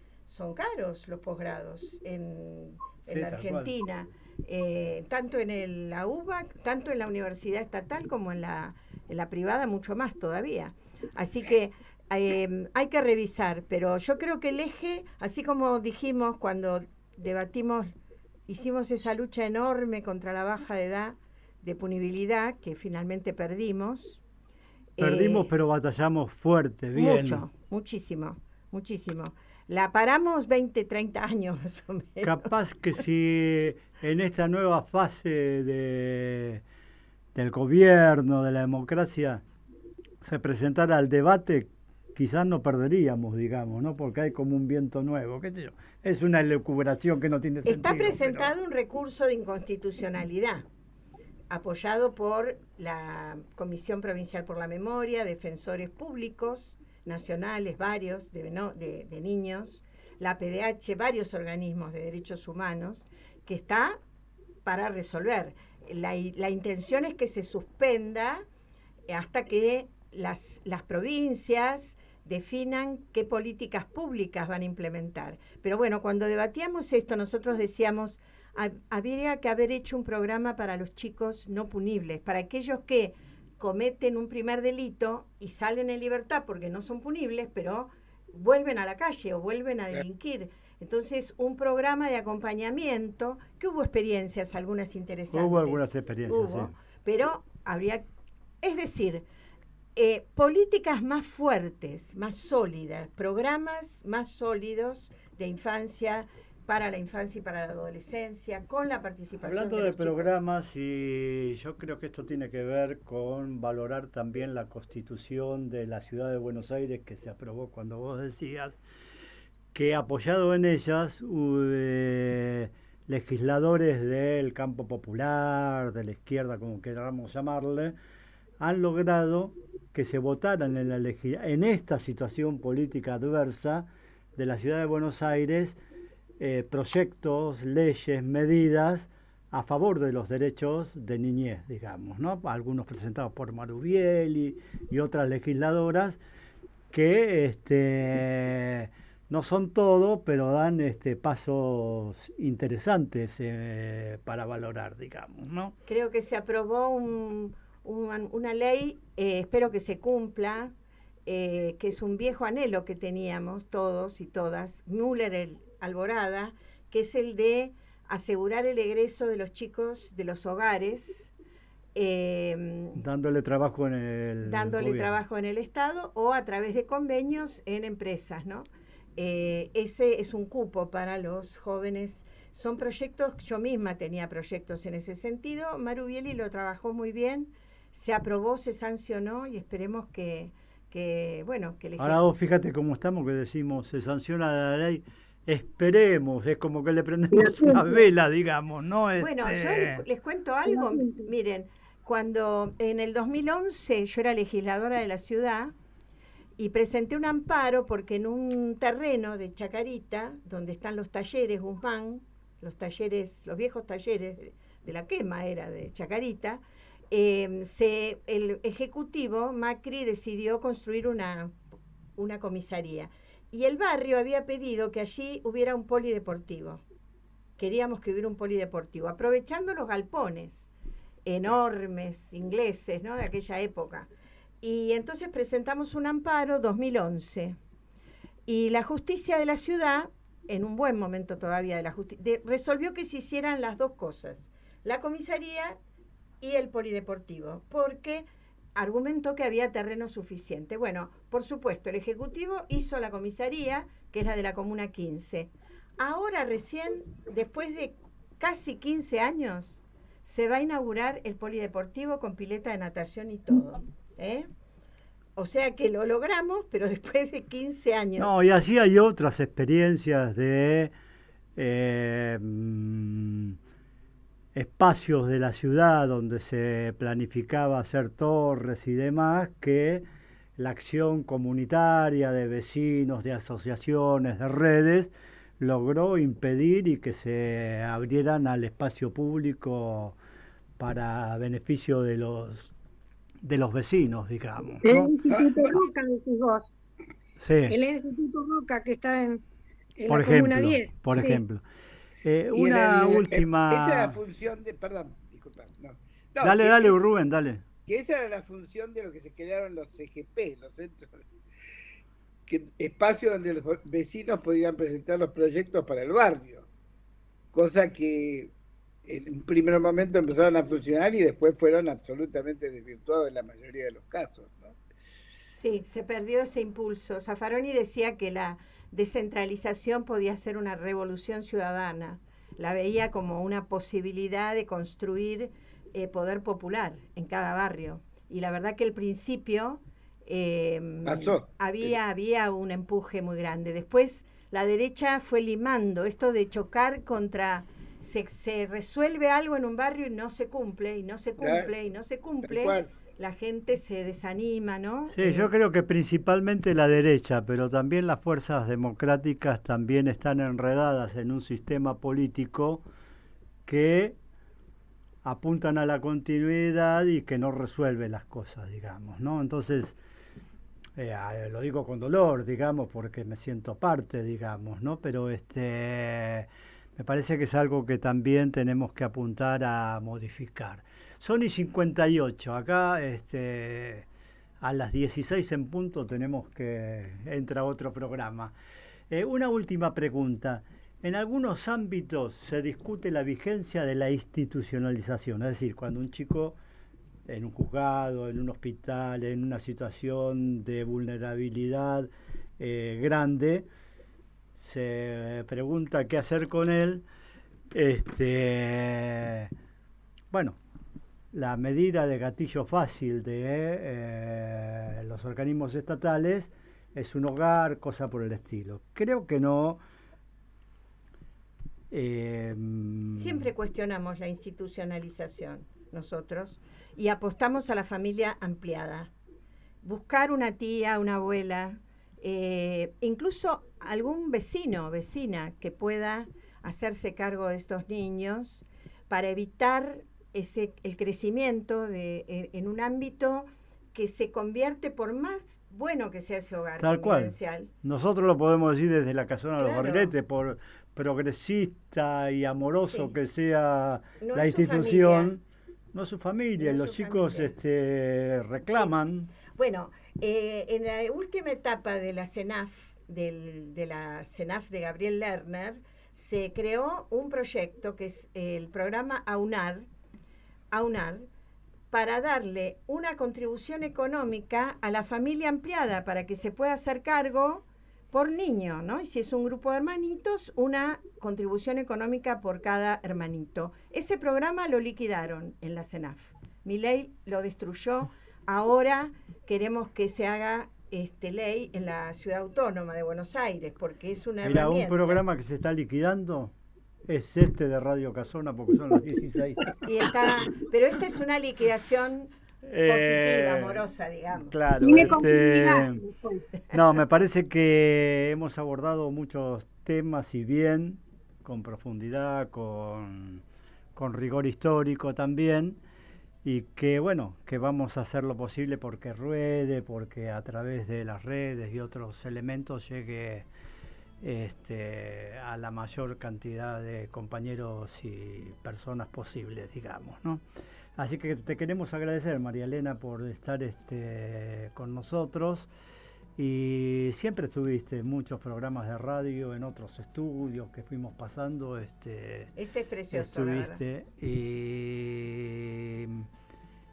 [SPEAKER 3] caros los posgrados en la Argentina, tanto en la UBA, tanto en la universidad estatal como en la privada, mucho más todavía. Así que hay que revisar, pero yo creo que el eje, así como dijimos cuando debatimos, hicimos esa lucha enorme contra la baja de edad de punibilidad, que finalmente perdimos.
[SPEAKER 1] Perdimos, pero batallamos fuerte, bien.
[SPEAKER 3] Muchísimo. La paramos 20, 30 años más o menos.
[SPEAKER 1] Capaz que si en esta nueva fase del gobierno, de la democracia, se presentara el debate, quizás no perderíamos, digamos, ¿no? Porque hay como un viento nuevo, qué sé yo. Es una elucubración que no tiene sentido.
[SPEAKER 3] Está presentado un recurso de inconstitucionalidad, apoyado por la Comisión Provincial por la Memoria, defensores públicos, nacionales, varios, de niños, la PDH, varios organismos de derechos humanos, que está para resolver. La intención es que se suspenda hasta que las provincias definan qué políticas públicas van a implementar. Pero bueno, cuando debatíamos esto, nosotros decíamos, habría que haber hecho un programa para los chicos no punibles, para aquellos que cometen un primer delito y salen en libertad porque no son punibles, pero vuelven a la calle o vuelven a delinquir. Entonces, un programa de acompañamiento, que hubo experiencias, algunas interesantes.
[SPEAKER 1] Hubo algunas experiencias, sí.
[SPEAKER 3] Pero es decir, políticas más fuertes, más sólidas, programas más sólidos de infancia, para la infancia y para la adolescencia, con la participación
[SPEAKER 1] Hablando
[SPEAKER 3] de los
[SPEAKER 1] programas, y yo creo que esto tiene que ver con valorar también la Constitución de la Ciudad de Buenos Aires, que se aprobó cuando vos decías, que apoyado en ellas, legisladores del campo popular, de la izquierda, como queramos llamarle, han logrado que se votaran en esta situación política adversa de la Ciudad de Buenos Aires, proyectos, leyes, medidas a favor de los derechos de niñez, digamos, ¿no? Algunos presentados por Marubieli y otras legisladoras que no son todo, pero dan pasos interesantes para valorar, digamos, ¿no?
[SPEAKER 3] Creo que se aprobó una ley, espero que se cumpla, que es un viejo anhelo que teníamos todos y todas, Müller Alborada, que es el de asegurar el egreso de los chicos de los hogares.
[SPEAKER 1] Dándole trabajo en el
[SPEAKER 3] trabajo en el Estado o a través de convenios en empresas, ¿no? Ese es un cupo para los jóvenes. Son proyectos, yo misma tenía proyectos en ese sentido. Marubieli lo trabajó muy bien, se aprobó, se sancionó y esperemos que
[SPEAKER 1] Ahora vos fíjate cómo estamos, que decimos, se sanciona la ley. Esperemos, es como que le prendemos una vela, digamos, ¿no?
[SPEAKER 3] Bueno, yo les cuento algo. Miren, cuando en el 2011 yo era legisladora de la ciudad y presenté un amparo porque en un terreno de Chacarita, donde están los talleres Guzmán, los viejos talleres de la quema era de Chacarita, el ejecutivo Macri decidió construir una comisaría. Y el barrio había pedido que allí hubiera un polideportivo. Queríamos que hubiera un polideportivo, aprovechando los galpones enormes ingleses, ¿no?, de aquella época. Y entonces presentamos un amparo 2011. Y la justicia de la ciudad en un buen momento todavía de la justicia, resolvió que se hicieran las dos cosas, la comisaría y el polideportivo, porque argumentó que había terreno suficiente. Bueno, por supuesto, el Ejecutivo hizo la comisaría, que es la de la Comuna 15. Ahora recién, después de casi 15 años, se va a inaugurar el polideportivo con pileta de natación y todo. O sea que lo logramos, pero después de 15 años.
[SPEAKER 1] No, y así hay otras experiencias de espacios de la ciudad donde se planificaba hacer torres y demás, que la acción comunitaria de vecinos, de asociaciones, de redes, logró impedir y que se abrieran al espacio público para beneficio de los vecinos, digamos,
[SPEAKER 2] El
[SPEAKER 1] ¿no?
[SPEAKER 2] Instituto Roca, decís vos.
[SPEAKER 1] Sí.
[SPEAKER 2] El Instituto Roca que está en
[SPEAKER 1] Por
[SPEAKER 2] la Comuna
[SPEAKER 1] ejemplo,
[SPEAKER 2] 10.
[SPEAKER 1] por
[SPEAKER 2] Sí.
[SPEAKER 1] ejemplo.
[SPEAKER 4] Y
[SPEAKER 1] Una
[SPEAKER 4] esa es
[SPEAKER 1] última...
[SPEAKER 4] la función de, perdón, disculpa, no. No,
[SPEAKER 1] Dale,
[SPEAKER 4] que
[SPEAKER 1] dale,
[SPEAKER 4] es-
[SPEAKER 1] Rubén, dale.
[SPEAKER 4] que esa era la función de lo que se crearon los CGP, los centros, espacios donde los vecinos podían presentar los proyectos para el barrio, cosa que en un primer momento empezaron a funcionar y después fueron absolutamente desvirtuados en la mayoría de los casos, ¿no?
[SPEAKER 3] Sí, se perdió ese impulso. Zaffaroni decía que la descentralización podía ser una revolución ciudadana. La veía como una posibilidad de construir poder popular en cada barrio. Y la verdad que al principio
[SPEAKER 4] Pasó.
[SPEAKER 3] había un empuje muy grande. Después la derecha fue limando esto de chocar contra... Se resuelve algo en un barrio y no se cumple, y no se cumple,
[SPEAKER 4] Claro.
[SPEAKER 3] y no se
[SPEAKER 4] Tal
[SPEAKER 3] cumple.
[SPEAKER 4] cual.
[SPEAKER 3] La gente se desanima, ¿no?
[SPEAKER 1] Sí, yo creo que principalmente la derecha, pero también las fuerzas democráticas también están enredadas en un sistema político que apuntan a la continuidad y que no resuelve las cosas, digamos, ¿no? Entonces, lo digo con dolor, digamos, porque me siento parte, digamos, ¿no? Pero me parece que es algo que también tenemos que apuntar a modificar. Son y 58, acá a las 16 en punto tenemos que entra otro programa. Una última pregunta. En algunos ámbitos se discute la vigencia de la institucionalización, es decir, cuando un chico en un juzgado, en un hospital, en una situación de vulnerabilidad grande, se pregunta qué hacer con él. Bueno, la medida de gatillo fácil de los organismos estatales es un hogar, cosa por el estilo. Creo que no.
[SPEAKER 3] Siempre cuestionamos la institucionalización nosotros y apostamos a la familia ampliada. Buscar una tía, una abuela, incluso algún vecino o vecina que pueda hacerse cargo de estos niños para evitar el crecimiento en un ámbito que se convierte, por más bueno que sea ese hogar
[SPEAKER 1] Tal cual.
[SPEAKER 3] convivencial.
[SPEAKER 1] Nosotros lo podemos decir desde la Casona de los
[SPEAKER 3] Claro.
[SPEAKER 1] Barriletes, por progresista y amoroso
[SPEAKER 3] Sí.
[SPEAKER 1] que sea
[SPEAKER 3] No
[SPEAKER 1] la
[SPEAKER 3] es su
[SPEAKER 1] institución,
[SPEAKER 3] familia.
[SPEAKER 1] no es su familia,
[SPEAKER 3] No es
[SPEAKER 1] los
[SPEAKER 3] su
[SPEAKER 1] chicos
[SPEAKER 3] familia.
[SPEAKER 1] reclaman.
[SPEAKER 3] Bueno, en la última etapa de la CENAF, de la CENAF de Gabriel Lerner, se creó un proyecto que es el programa AUNAR, para darle una contribución económica a la familia ampliada para que se pueda hacer cargo por niño, ¿no? Y si es un grupo de hermanitos, una contribución económica por cada hermanito. Ese programa lo liquidaron en la CENAF. Milei lo destruyó. Ahora queremos que se haga ley en la Ciudad Autónoma de Buenos Aires, porque es una
[SPEAKER 1] Mira, un
[SPEAKER 3] herramienta.
[SPEAKER 1] programa que se está liquidando es de Radio Casona, porque son las 16.
[SPEAKER 3] Pero esta es una liquidación positiva, amorosa, digamos.
[SPEAKER 1] Claro.
[SPEAKER 2] Tiene continuidad después.
[SPEAKER 1] No, me parece que hemos abordado muchos temas y bien, con profundidad, con rigor histórico también, y que bueno, que vamos a hacer lo posible porque ruede, porque a través de las redes y otros elementos llegue a la mayor cantidad de compañeros y personas posibles, digamos, ¿no? Así que te queremos agradecer, María Elena, por estar con nosotros. Y siempre estuviste en muchos programas de radio, en otros estudios que fuimos pasando.
[SPEAKER 3] Este es precioso, la verdad.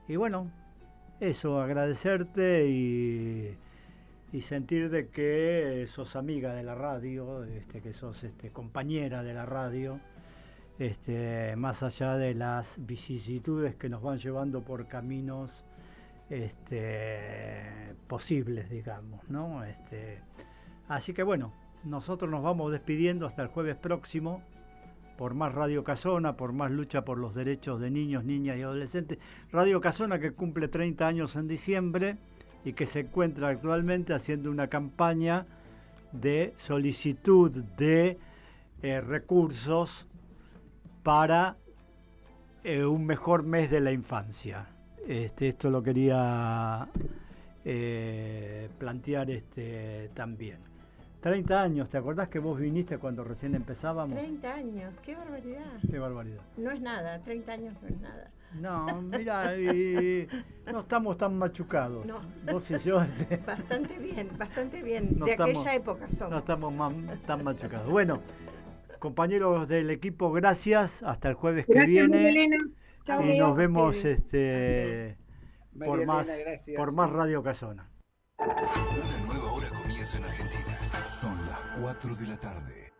[SPEAKER 1] Y bueno, eso, agradecerte y sentir de que sos amiga de la radio, que sos compañera de la radio, más allá de las vicisitudes que nos van llevando por caminos posibles, digamos, ¿no? Así que bueno, nosotros nos vamos despidiendo hasta el jueves próximo, por más Radio Casona, por más lucha por los derechos de niños, niñas y adolescentes. Radio Casona, que cumple 30 años en diciembre y que se encuentra actualmente haciendo una campaña de solicitud de recursos para un mejor mes de la infancia. Esto lo quería plantear también. 30 años, ¿te acordás que vos viniste cuando recién empezábamos?
[SPEAKER 3] 30 años, qué barbaridad.
[SPEAKER 1] Qué barbaridad.
[SPEAKER 3] No es nada, 30 años no es nada.
[SPEAKER 1] No, mira, no estamos tan machucados.
[SPEAKER 3] No.
[SPEAKER 1] Vos y yo.
[SPEAKER 3] Bastante bien.
[SPEAKER 1] No
[SPEAKER 3] de
[SPEAKER 1] estamos,
[SPEAKER 3] aquella época somos.
[SPEAKER 1] No estamos tan machucados. Bueno, compañeros del equipo, gracias. Hasta el jueves que viene.
[SPEAKER 2] Elena. Chau,
[SPEAKER 1] y nos vemos por más Radio Casona.
[SPEAKER 5] Una nueva hora comienza en Argentina. Son las 4 de la tarde.